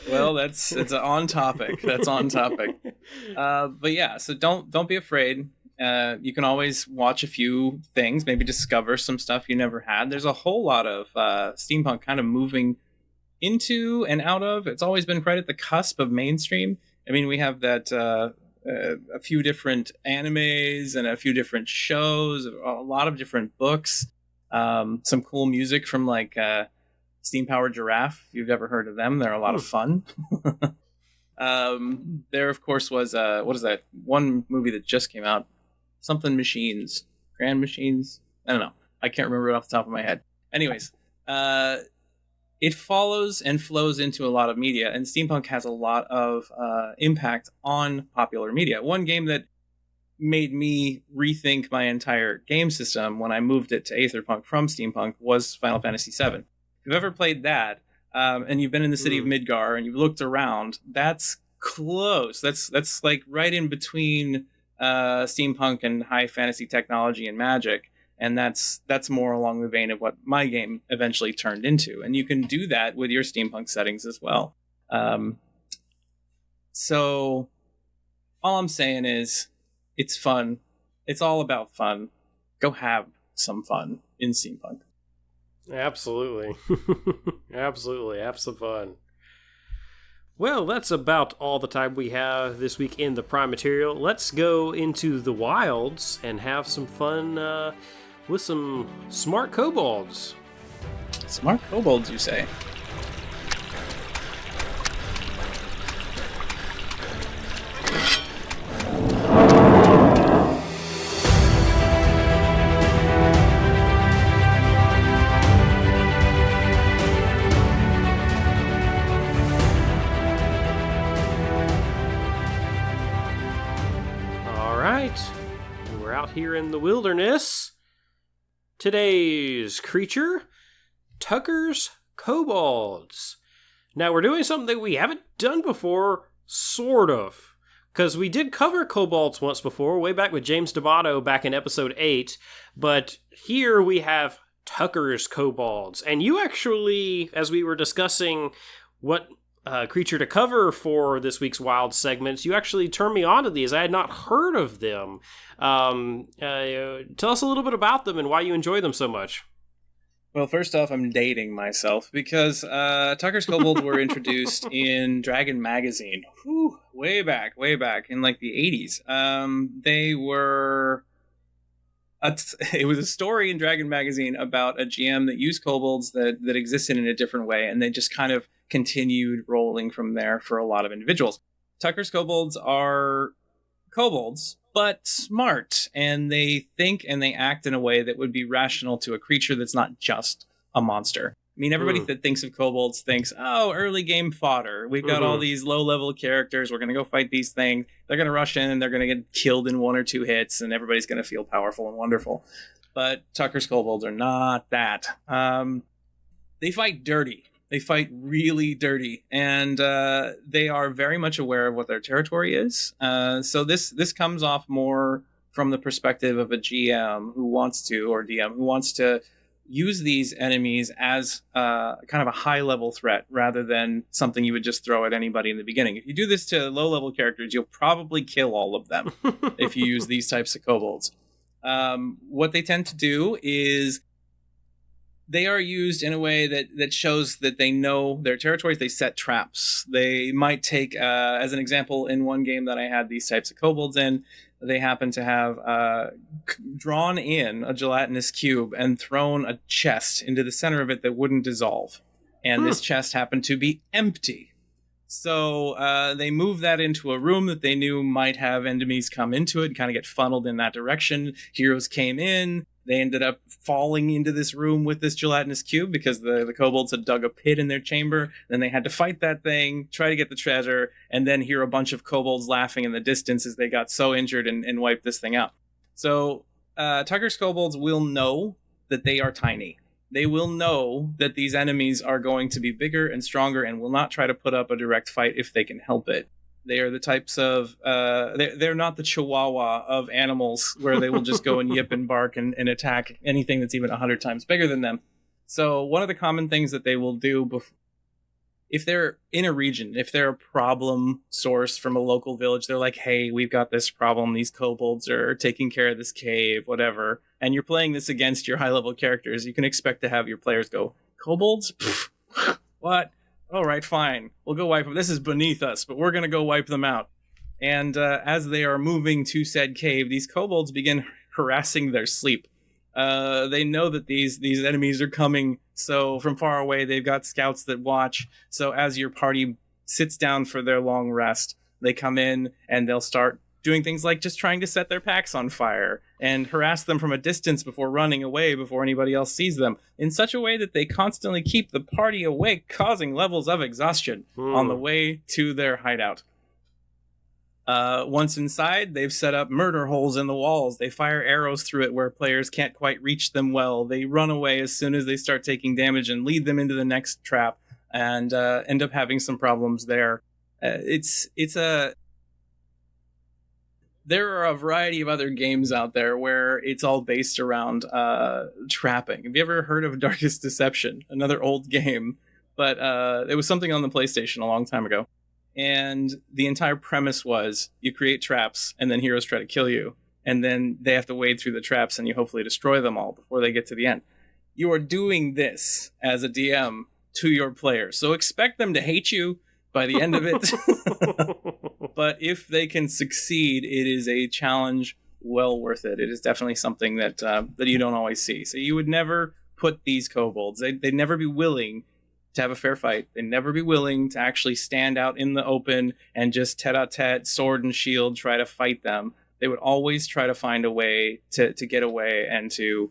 well, it's on topic. That's on topic. But yeah, so don't be afraid. You can always watch a few things, maybe discover some stuff you never had. There's a whole lot of steampunk kind of moving into and out of. It's always been right at the cusp of mainstream. I mean, we have that a few different animes and a few different shows, a lot of different books, some cool music from like Steam Powered Giraffe. If you've ever heard of them, they're a lot of fun. There, of course, was what is that one movie that just came out? Something Machines, Grand Machines. I don't know. I can't remember it off the top of my head. Anyways, it follows and flows into a lot of media, and Steampunk has a lot of impact on popular media. One game that made me rethink my entire game system when I moved it to Aetherpunk from Steampunk was Final Fantasy VII. If you've ever played that, and you've been in the city of Midgar and you've looked around, that's close. That's like right in between Steampunk and high fantasy technology and magic. And that's more along the vein of what my game eventually turned into. And you can do that with your Steampunk settings as well. So all I'm saying is it's fun. It's all about fun. Go have some fun in Steampunk. Absolutely. Absolutely. Have some fun. Well, that's about all the time we have this week in the Prime Material. Let's go into the wilds and have some fun with some smart kobolds. Smart kobolds, you say? We're out here in the wilderness. Today's creature, Tucker's kobolds. Now we're doing something that we haven't done before, sort of. Because we did cover kobolds once before, way back with James D'Amato back in episode 8. But here we have Tucker's kobolds. And you actually, as we were discussing what creature to cover for this week's Wild segments, you actually turned me on to these. I had not heard of them. Tell us a little bit about them and why you enjoy them so much. Well, first off, I'm dating myself because Tucker's kobolds were introduced in Dragon Magazine. Whew, way back in like the 80s. They were... it was a story in Dragon Magazine about a GM that used kobolds that existed in a different way, and they just kind of continued rolling from there for a lot of individuals. Tucker's kobolds are kobolds, but smart, and they think and they act in a way that would be rational to a creature that's not just a monster. I mean, everybody that thinks of kobolds thinks, oh, early game fodder. We've got all these low-level characters. We're going to go fight these things. They're going to rush in, and they're going to get killed in 1 or 2 hits, and everybody's going to feel powerful and wonderful. But Tucker's kobolds are not that. They fight dirty. They fight really dirty, and they are very much aware of what their territory is. So this comes off more from the perspective of a GM who wants to, or DM who wants to, use these enemies as kind of a high-level threat rather than something you would just throw at anybody in the beginning. If you do this to low-level characters, you'll probably kill all of them if you use these types of kobolds. What they tend to do is they are used in a way that shows that they know their territories. They set traps. They might take, as an example, in one game that I had these types of kobolds in, they happen to have drawn in a gelatinous cube and thrown a chest into the center of it that wouldn't dissolve. And this chest happened to be empty. So they moved that into a room that they knew might have enemies come into it, kind of get funneled in that direction. Heroes came in. They ended up falling into this room with this gelatinous cube because the kobolds had dug a pit in their chamber. Then they had to fight that thing, try to get the treasure, and then hear a bunch of kobolds laughing in the distance as they got so injured and wiped this thing out. So Tucker's kobolds will know that they are tiny. They will know that these enemies are going to be bigger and stronger and will not try to put up a direct fight if they can help it. They are the types of... they're not the chihuahua of animals where they will just go and yip and bark and attack anything that's even 100 times bigger than them. So one of the common things that they will do if they're in a region, if they're a problem source from a local village, they're like, hey, we've got this problem. These kobolds are taking care of this cave, whatever. And you're playing this against your high-level characters. You can expect to have your players go, kobolds? What? All right, fine. We'll go wipe them. This is beneath us, but we're going to go wipe them out. And as they are moving to said cave, these kobolds begin harassing their sleep. They know that these enemies are coming So from far away, they've got scouts that watch. So as your party sits down for their long rest, they come in and they'll start doing things like just trying to set their packs on fire and harass them from a distance before running away before anybody else sees them, in such a way that they constantly keep the party awake, causing levels of exhaustion on the way to their hideout. Once inside, they've set up murder holes in the walls. They fire arrows through it where players can't quite reach them well. They run away as soon as they start taking damage and lead them into the next trap, and end up having some problems there. There are a variety of other games out there where it's all based around trapping. Have you ever heard of Darkest Deception? Another old game, but it was something on the PlayStation a long time ago. And the entire premise was you create traps and then heroes try to kill you. And then they have to wade through the traps and you hopefully destroy them all before they get to the end. You are doing this as a DM to your players. So expect them to hate you by the end of it. But if they can succeed, it is a challenge well worth it. It is definitely something that that you don't always see. So you would never put these kobolds. They'd never be willing to have a fair fight. They'd never be willing to actually stand out in the open and just tete-a-tete, sword and shield, try to fight them. They would always try to find a way to get away and to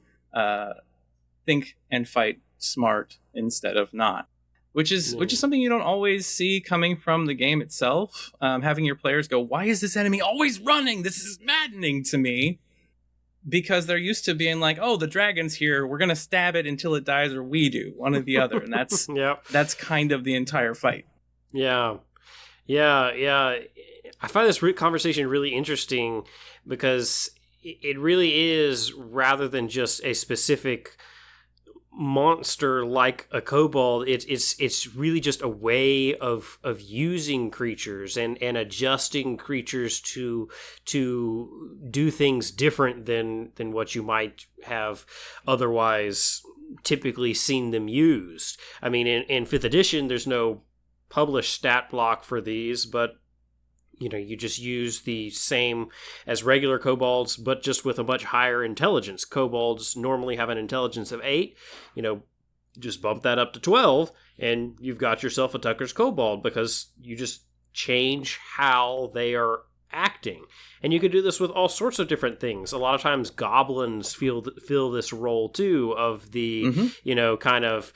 think and fight smart instead of not. Which is something you don't always see coming from the game itself. Having your players go, why is this enemy always running? This is maddening to me. Because they're used to being like, oh, the dragon's here. We're going to stab it until it dies, or we do, one or the other. And that's that's kind of the entire fight. Yeah. I find this conversation really interesting because it really is, rather than just a specific monster like a kobold, it's really just a way of using creatures and adjusting creatures to do things different than what you might have otherwise typically seen them used. I mean, in 5th edition, there's no published stat block for these, but you just use the same as regular kobolds, but just with a much higher intelligence. Kobolds normally have an intelligence of 8. Just bump that up to 12, and you've got yourself a Tucker's kobold, because you just change how they are acting. And you could do this with all sorts of different things. A lot of times goblins fill this role too, of the, kind of,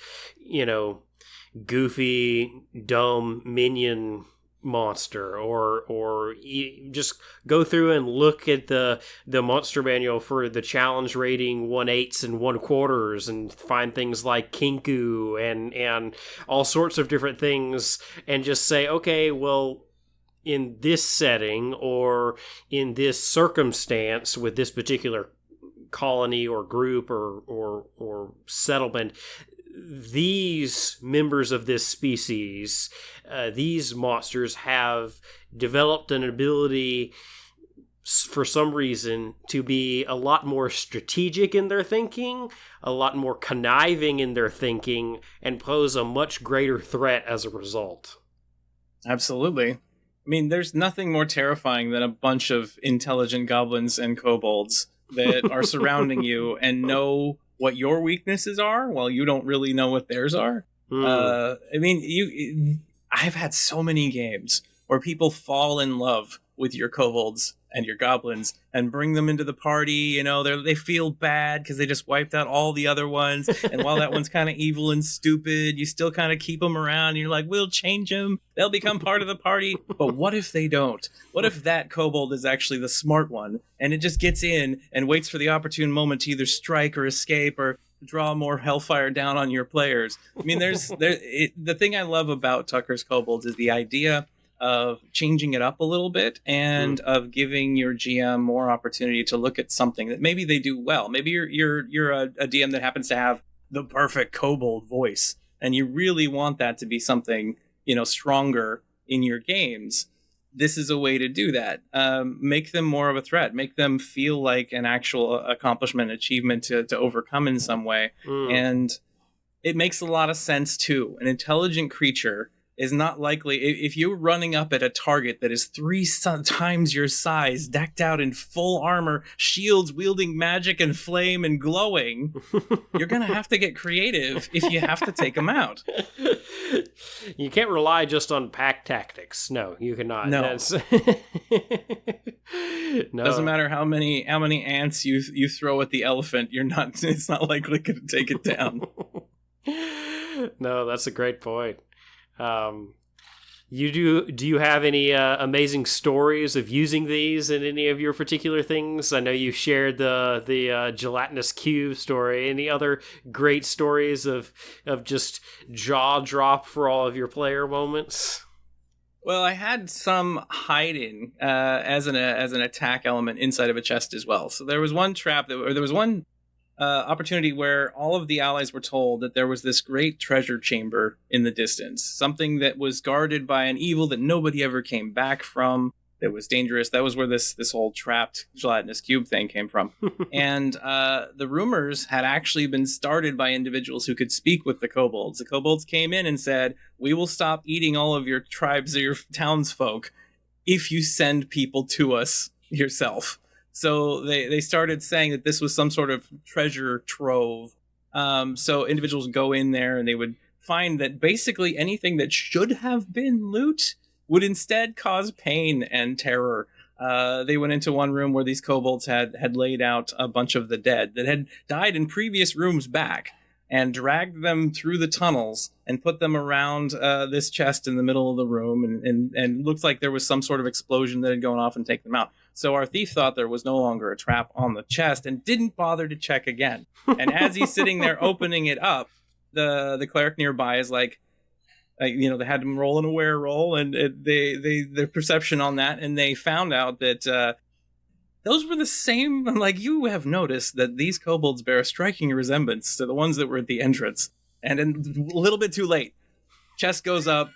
goofy, dumb minion monster, or just go through and look at the monster manual for the challenge rating 1/8 and 1/4 and find things like kinku and all sorts of different things, and just say, okay, well, in this setting or in this circumstance with this particular colony or group or settlement, these members of this species, these monsters, have developed an ability for some reason to be a lot more strategic in their thinking, a lot more conniving in their thinking, and pose a much greater threat as a result. Absolutely. I mean, there's nothing more terrifying than a bunch of intelligent goblins and kobolds that are surrounding you and know what your weaknesses are while you don't really know what theirs are. I mean, I've had so many games where people fall in love with your kobolds and your goblins and bring them into the party. They feel bad because they just wiped out all the other ones. And while that one's kind of evil and stupid, you still kind of keep them around. You're like, we'll change them. They'll become part of the party. But what if they don't? What if that kobold is actually the smart one and it just gets in and waits for the opportune moment to either strike or escape or draw more hellfire down on your players? I mean, the thing I love about Tucker's Kobolds is the idea of changing it up a little bit and of giving your GM more opportunity to look at something that maybe they do well. Maybe you're a DM that happens to have the perfect kobold voice, and you really want that to be something, stronger in your games. This is a way to do that. Make them more of a threat. Make them feel like an actual accomplishment, achievement to overcome in some way. And it makes a lot of sense, too. An intelligent creature is not likely. If you're running up at a target that is 3 times your size, decked out in full armor, shields wielding magic and flame and glowing, you're going to have to get creative if you have to take them out. You can't rely just on pack tactics. No, you cannot. No. No. Doesn't matter how many ants you throw at the elephant, it's not likely going to take it down. No, that's a great point. Do you have any amazing stories of using these in any of your particular things? I know you shared the gelatinous cube story. Any other great stories of just jaw drop for all of your player moments? Well, I had some hiding as an attack element inside of a chest as well. So there was one opportunity where all of the allies were told that there was this great treasure chamber in the distance, something that was guarded by an evil that nobody ever came back from, that was dangerous. That was where this whole trapped gelatinous cube thing came from. And the rumors had actually been started by individuals who could speak with the kobolds. The kobolds came in and said, "We will stop eating all of your tribes or your townsfolk if you send people to us yourself." So they started saying that this was some sort of treasure trove. So individuals would go in there and they would find that basically anything that should have been loot would instead cause pain and terror. They went into one room where these kobolds had laid out a bunch of the dead that had died in previous rooms back, and dragged them through the tunnels and put them around this chest in the middle of the room. And it looks like there was some sort of explosion that had gone off and taken them out. So our thief thought there was no longer a trap on the chest and didn't bother to check again. And as he's sitting there opening it up, the cleric nearby is like, they had him roll an aware roll, and their perception on that, and they found out that those were the same. Like, you have noticed that these kobolds bear a striking resemblance to the ones that were at the entrance. And then a little bit too late, chest goes up,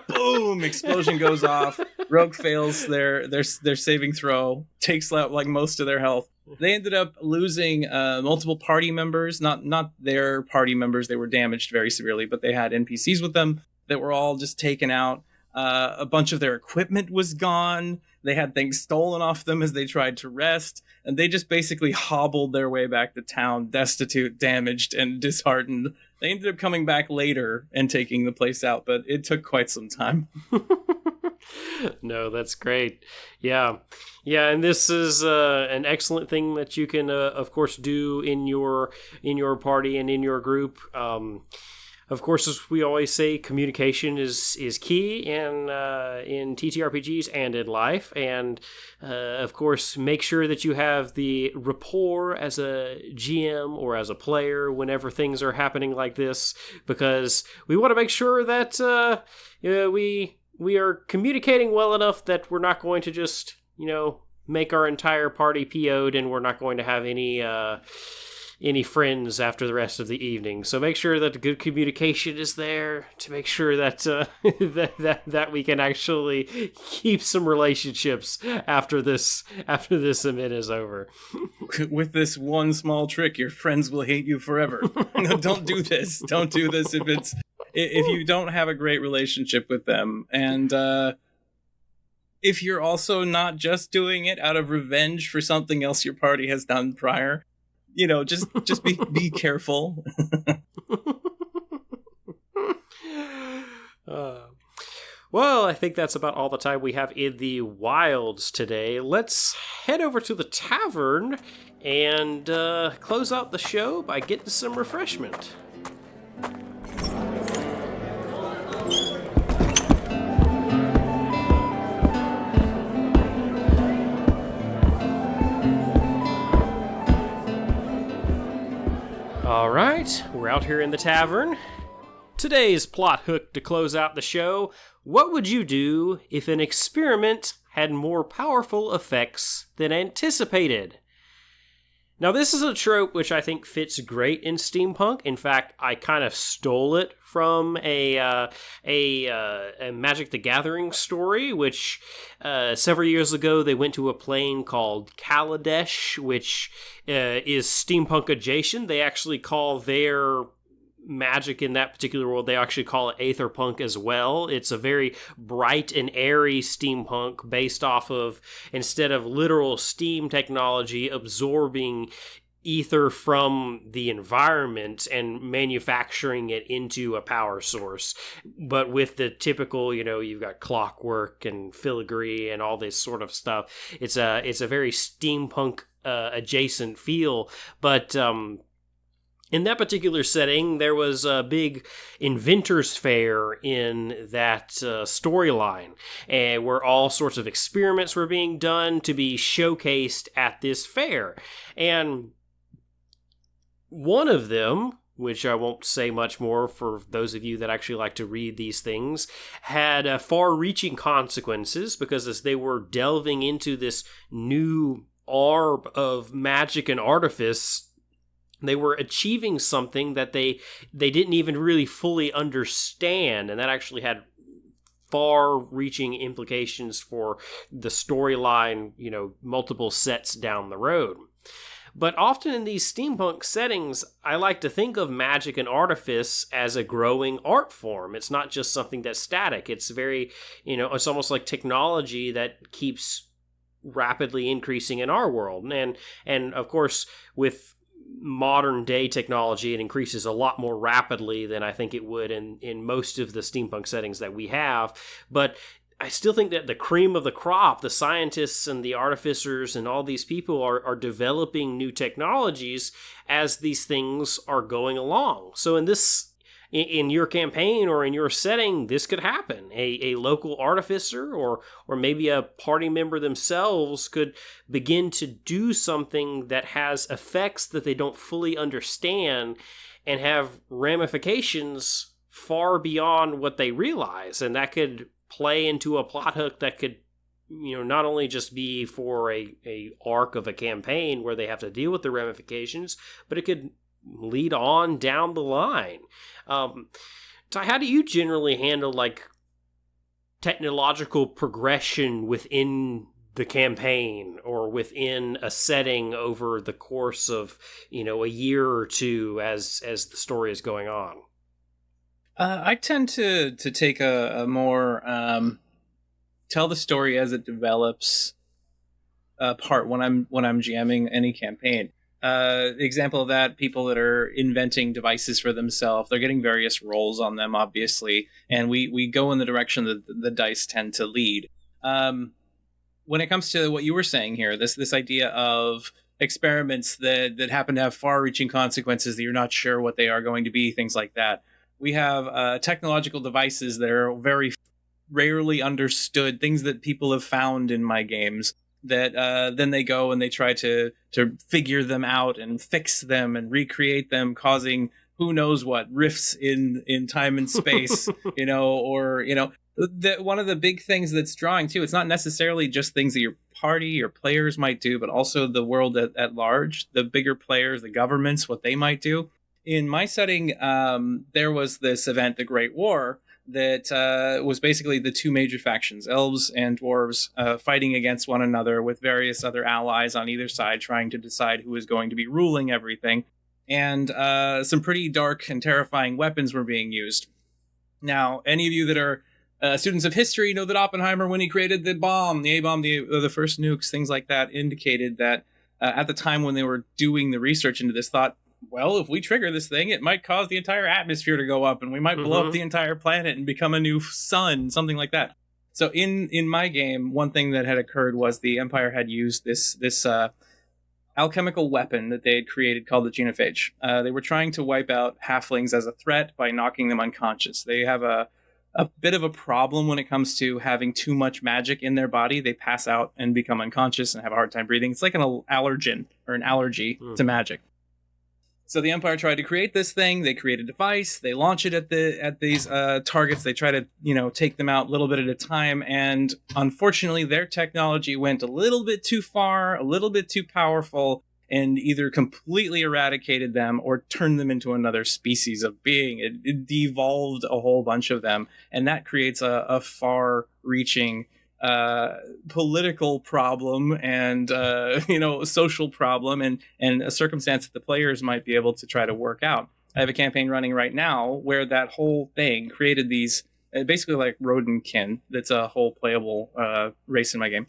boom, explosion goes off. Rogue fails their saving throw, takes out like most of their health. They ended up losing multiple party members, not their party members. They were damaged very severely, but they had NPCs with them that were all just taken out. A bunch of their equipment was gone. They had things stolen off them as they tried to rest, and they just basically hobbled their way back to town, destitute, damaged, and disheartened. They ended up coming back later and taking the place out, but it took quite some time. No, that's great. Yeah, and this is an excellent thing that you can, of course, do in your party and in your group. Of course, as we always say, communication is key in TTRPGs and in life. And, of course, make sure that you have the rapport as a GM or as a player whenever things are happening like this, because we want to make sure that we are communicating well enough that we're not going to just, make our entire party PO'd, and we're not going to have any friends after the rest of the evening. So make sure that the good communication is there to make sure that that we can actually keep some relationships after this event is over. With this one small trick, your friends will hate you forever. No, don't do this. Don't do this if you don't have a great relationship with them. And if you're also not just doing it out of revenge for something else your party has done prior, just be careful. Well, I think that's about all the time we have in the wilds today. Let's head over to the tavern and close out the show by getting some refreshment. All right, we're out here in the tavern. Today's plot hook to close out the show: what would you do if an experiment had more powerful effects than anticipated? Now, this is a trope which I think fits great in steampunk. In fact, I kind of stole it from a Magic the Gathering story, which several years ago they went to a plane called Kaladesh, which is steampunk adjacent. They actually call their magic in that particular world. They actually call it Aetherpunk as well. It's a very bright and airy steampunk based off of, instead of literal steam technology, absorbing ether from the environment and manufacturing it into a power source. But with the typical, you've got clockwork and filigree and all this sort of stuff. It's a very steampunk adjacent feel. But in that particular setting, there was a big inventors fair in that storyline, where all sorts of experiments were being done to be showcased at this fair. And one of them, which I won't say much more for those of you that actually like to read these things, had far-reaching consequences, because as they were delving into this new orb of magic and artifice, they were achieving something that they didn't even really fully understand, and that actually had far-reaching implications for the storyline, multiple sets down the road. But often in these steampunk settings, I like to think of magic and artifice as a growing art form. It's not just something that's static. It's very, it's almost like technology that keeps rapidly increasing in our world. And of course, with modern day technology, it increases a lot more rapidly than I think it would in most of the steampunk settings that we have. But I still think that the cream of the crop, the scientists and the artificers and all these people are developing new technologies as these things are going along. So in your campaign or in your setting, this could happen. A local artificer or maybe a party member themselves could begin to do something that has effects that they don't fully understand and have ramifications far beyond what they realize. And that could play into a plot hook that could, not only just be for a arc of a campaign where they have to deal with the ramifications, but it could lead on down the line. Ty, how do you generally handle technological progression within the campaign or within a setting over the course of a year or two as the story is going on? I tend to take a more tell the story as it develops part when I'm GMing any campaign. Example of that, people that are inventing devices for themselves, they're getting various roles on them, obviously, and we go in the direction that the dice tend to lead. When it comes to what you were saying here, this idea of experiments that happen to have far-reaching consequences that you're not sure what they are going to be, things like that. We have technological devices that are very rarely understood, things that people have found in my games that then they go and they try to figure them out and fix them and recreate them, causing who knows what rifts in time and space, one of the big things that's drawing too, it's not necessarily just things that your party or players might do, but also the world at large, the bigger players, the governments, what they might do. In my setting, there was this event, the Great War, that was basically the two major factions, elves and dwarves, fighting against one another with various other allies on either side, trying to decide who is going to be ruling everything. And some pretty dark and terrifying weapons were being used. Now, any of you that are students of history know that Oppenheimer, when he created the bomb, the A-bomb, the first nukes, things like that, indicated that at the time when they were doing the research into this, thought, well, if we trigger this thing, it might cause the entire atmosphere to go up and we might blow up the entire planet and become a new sun, something like that. So in my game, one thing that had occurred was the Empire had used this alchemical weapon that they had created called the genophage. They were trying to wipe out halflings as a threat by knocking them unconscious. They have a bit of a problem when it comes to having too much magic in their body. They pass out and become unconscious and have a hard time breathing. It's like an allergen or an allergy to magic. So the Empire tried to create this thing. They create a device. They launch it at these targets. They try to, take them out a little bit at a time. And unfortunately, their technology went a little bit too far, a little bit too powerful, and either completely eradicated them or turned them into another species of being. It devolved a whole bunch of them. And that creates a far-reaching political problem and social problem and a circumstance that the players might be able to try to work out. I have a campaign running right now where that whole thing created these basically like rodentkin. That's a whole playable race in my game.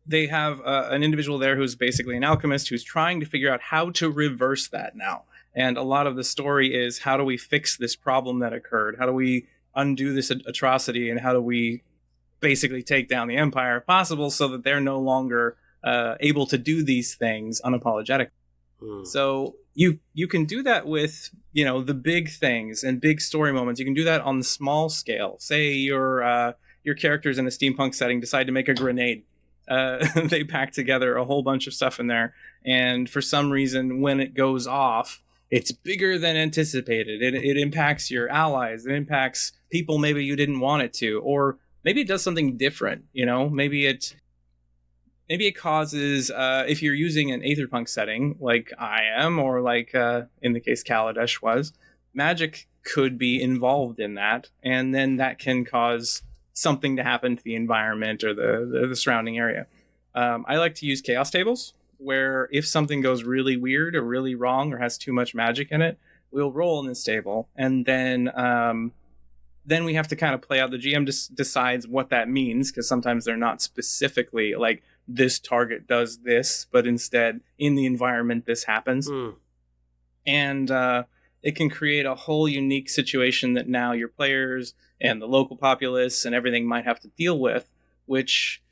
They have an individual there who's basically an alchemist who's trying to figure out how to reverse that now. And a lot of the story is, how do we fix this problem that occurred? How do we undo this atrocity? And how do we basically take down the Empire if possible, so that they're no longer able to do these things unapologetically? So you can do that with, the big things and big story moments. You can do that on the small scale. Say your characters in a steampunk setting decide to make a grenade. They pack together a whole bunch of stuff in there, and for some reason, when it goes off, it's bigger than anticipated. It impacts your allies. It impacts people maybe you didn't want it to, or maybe it does something different. Maybe it causes, if you're using an Aetherpunk setting like I am, or like in the case Kaladesh was, magic could be involved in that, and then that can cause something to happen to the environment or the surrounding area. I like to use chaos tables, where if something goes really weird or really wrong or has too much magic in it, we'll roll in this table, and then we have to kind of play out. The GM decides what that means, because sometimes they're not specifically like, this target does this, but instead in the environment this happens. And it can create a whole unique situation that now your players and the local populace and everything might have to deal with, which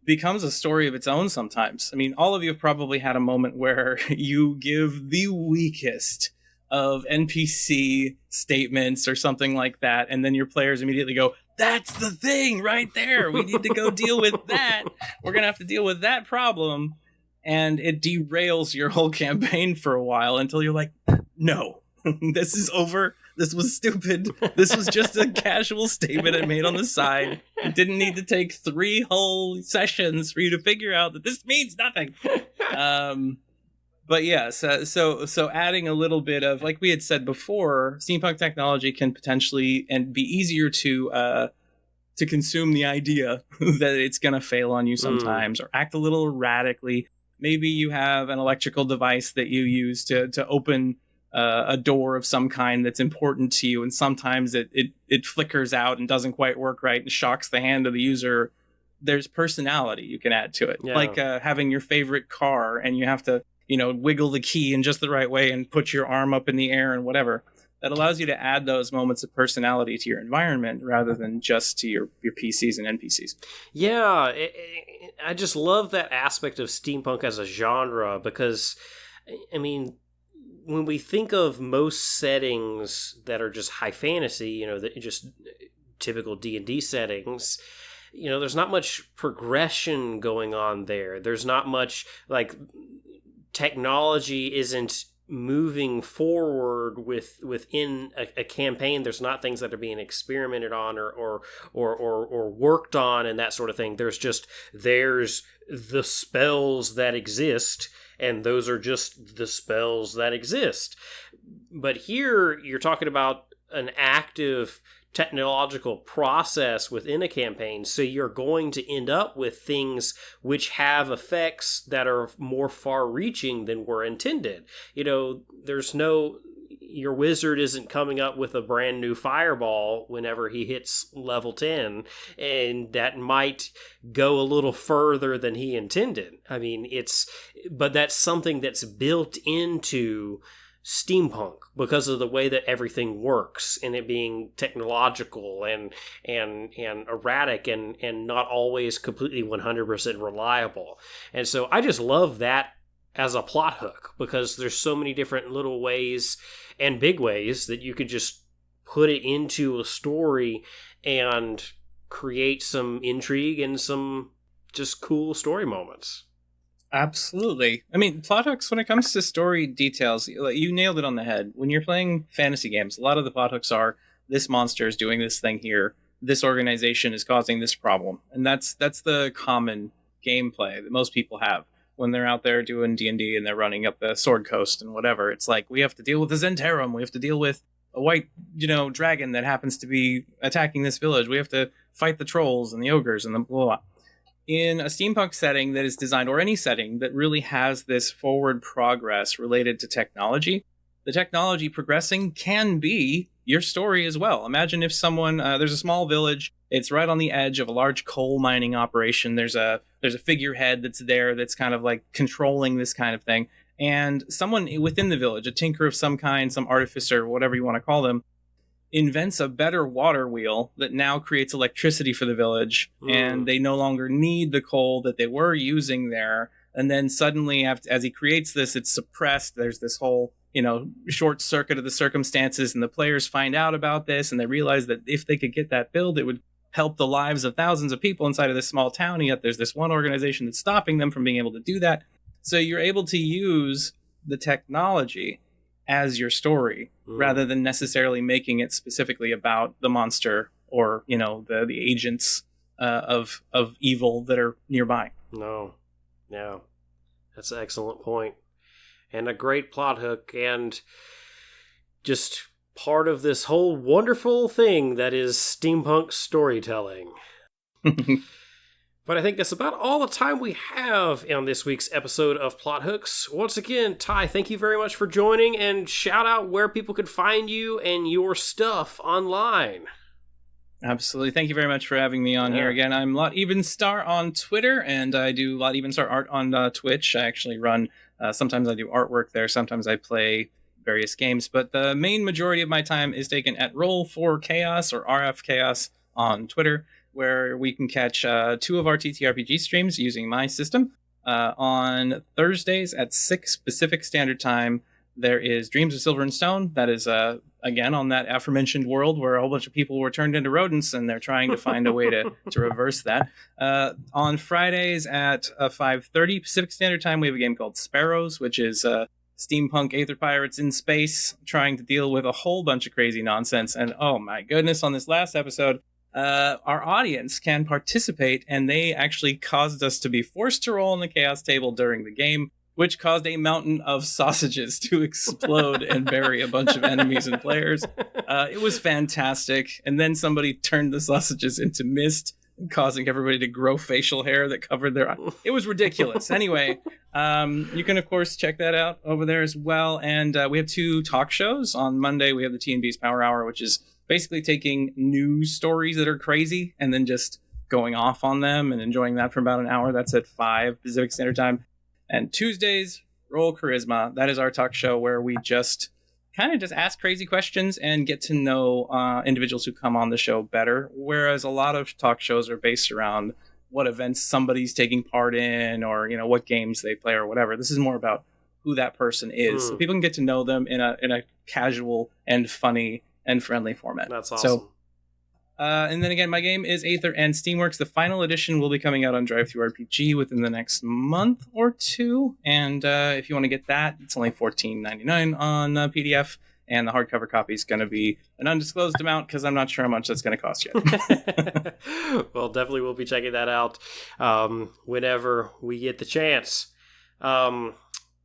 becomes a story of its own sometimes. I mean, all of you have probably had a moment where you give the weakest of NPC statements or something like that, and then your players immediately go, that's the thing right there. We need to go deal with that. We're going to have to deal with that problem. And it derails your whole campaign for a while until you're like, no, this is over. This was stupid. This was just a casual statement I made on the side. It didn't need to take 3 whole sessions for you to figure out that this means nothing. But yeah, so adding a little bit of, like we had said before, steampunk technology can potentially and be easier to consume the idea that it's going to fail on you sometimes, or act a little erratically. Maybe you have an electrical device that you use to open a door of some kind that's important to you, and sometimes it flickers out and doesn't quite work right and shocks the hand of the user. There's personality you can add to it, like having your favorite car and you have to wiggle the key in just the right way and put your arm up in the air and whatever. That allows you to add those moments of personality to your environment rather than just to your PCs and NPCs. Yeah, I just love that aspect of steampunk as a genre, because, I mean, when we think of most settings that are just high fantasy, that just typical D&D settings, there's not much progression going on there. There's not much, like, technology isn't moving forward within a campaign. There's not things that are being experimented on or worked on and that sort of thing. There's the spells that exist, and those are just the spells that exist. But here you're talking about an active technological process within a campaign, so you're going to end up with things which have effects that are more far-reaching than were intended. Your wizard isn't coming up with a brand new fireball whenever he hits level 10, and that might go a little further than he intended. I mean, but that's something that's built into steampunk because of the way that everything works, and it being technological and erratic and not always completely 100% reliable. And so I just love that as a plot hook, because there's so many different little ways and big ways that you could just put it into a story and create some intrigue and some just cool story moments. Absolutely. I mean, plot hooks, when it comes to story details, you nailed it on the head. When you're playing fantasy games, a lot of the plot hooks are, this monster is doing this thing here, this organization is causing this problem. And that's the common gameplay that most people have when they're out there doing D&D and they're running up the Sword Coast and whatever. It's like, we have to deal with the Zentarum, we have to deal with a white, dragon that happens to be attacking this village, we have to fight the trolls and the ogres and the blah, blah. In a steampunk setting that is designed, or any setting that really has this forward progress related to technology, the technology progressing can be your story as well. Imagine if someone, there's a small village, it's right on the edge of a large coal mining operation. There's a figurehead that's there that's kind of like controlling this kind of thing. And someone within the village, a tinker of some kind, some artificer, whatever you want to call them, invents a better water wheel that now creates electricity for the village, and they no longer need the coal that they were using there. And then suddenly, as he creates this, it's suppressed. There's this whole, short circuit of the circumstances, and the players find out about this, and they realize that if they could get that build, it would help the lives of thousands of people inside of this small town, and yet there's this one organization that's stopping them from being able to do that. So you're able to use the technology as your story rather than necessarily making it specifically about the monster or, the agents of evil that are nearby. No. Yeah. That's an excellent point. And a great plot hook, and just part of this whole wonderful thing that is steampunk storytelling. But I think that's about all the time we have on this week's episode of Plot Hooks. Once again, Ty, thank you very much for joining, and shout out where people could find you and your stuff online. Absolutely. Thank you very much for having me on here again. I'm Lot Evenstar on Twitter, and I do Lot Evenstar art on Twitch. I actually run, sometimes I do artwork there, sometimes I play various games, but the main majority of my time is taken at Roll4Chaos or RF Chaos on Twitter, where we can catch 2 of our TTRPG streams using my system. On Thursdays at 6 Pacific Standard Time, there is Dreams of Silver and Stone. That is, again, on that aforementioned world where a whole bunch of people were turned into rodents, and they're trying to find a way to reverse that. On Fridays at 5:30 Pacific Standard Time, we have a game called Sparrows, which is steampunk Aether pirates in space trying to deal with a whole bunch of crazy nonsense. And oh my goodness, on this last episode, our audience can participate, and they actually caused us to be forced to roll on the chaos table during the game, which caused a mountain of sausages to explode and bury a bunch of enemies and players. It was fantastic. And then somebody turned the sausages into mist, causing everybody to grow facial hair that covered their eyes. It was ridiculous. Anyway, you can, of course, check that out over there as well. And we have 2 talk shows. On Monday, we have the T&B's Power Hour, which is basically taking news stories that are crazy and then just going off on them and enjoying that for about an hour. That's at 5 Pacific Standard Time. And Tuesdays, Roll Charisma. That is our talk show where we just kind of just ask crazy questions and get to know individuals who come on the show better. Whereas a lot of talk shows are based around what events somebody's taking part in, or, what games they play or whatever. This is more about who that person is. So people can get to know them in a casual and funny and friendly format. That's awesome. So, and then again, my game is Aether and Steamworks. The final edition will be coming out on DriveThruRPG within the next month or 2. And if you want to get that, it's only $14.99 on PDF. And the hardcover copy is going to be an undisclosed amount because I'm not sure how much that's going to cost yet. Well, definitely we'll be checking that out whenever we get the chance. But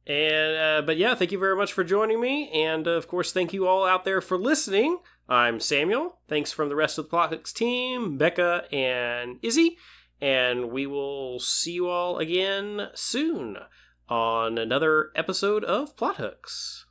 yeah, thank you very much for joining me. And of course, thank you all out there for listening. I'm Samuel. Thanks from the rest of the Plot Hooks team, Becca and Izzy. And we will see you all again soon on another episode of Plot Hooks.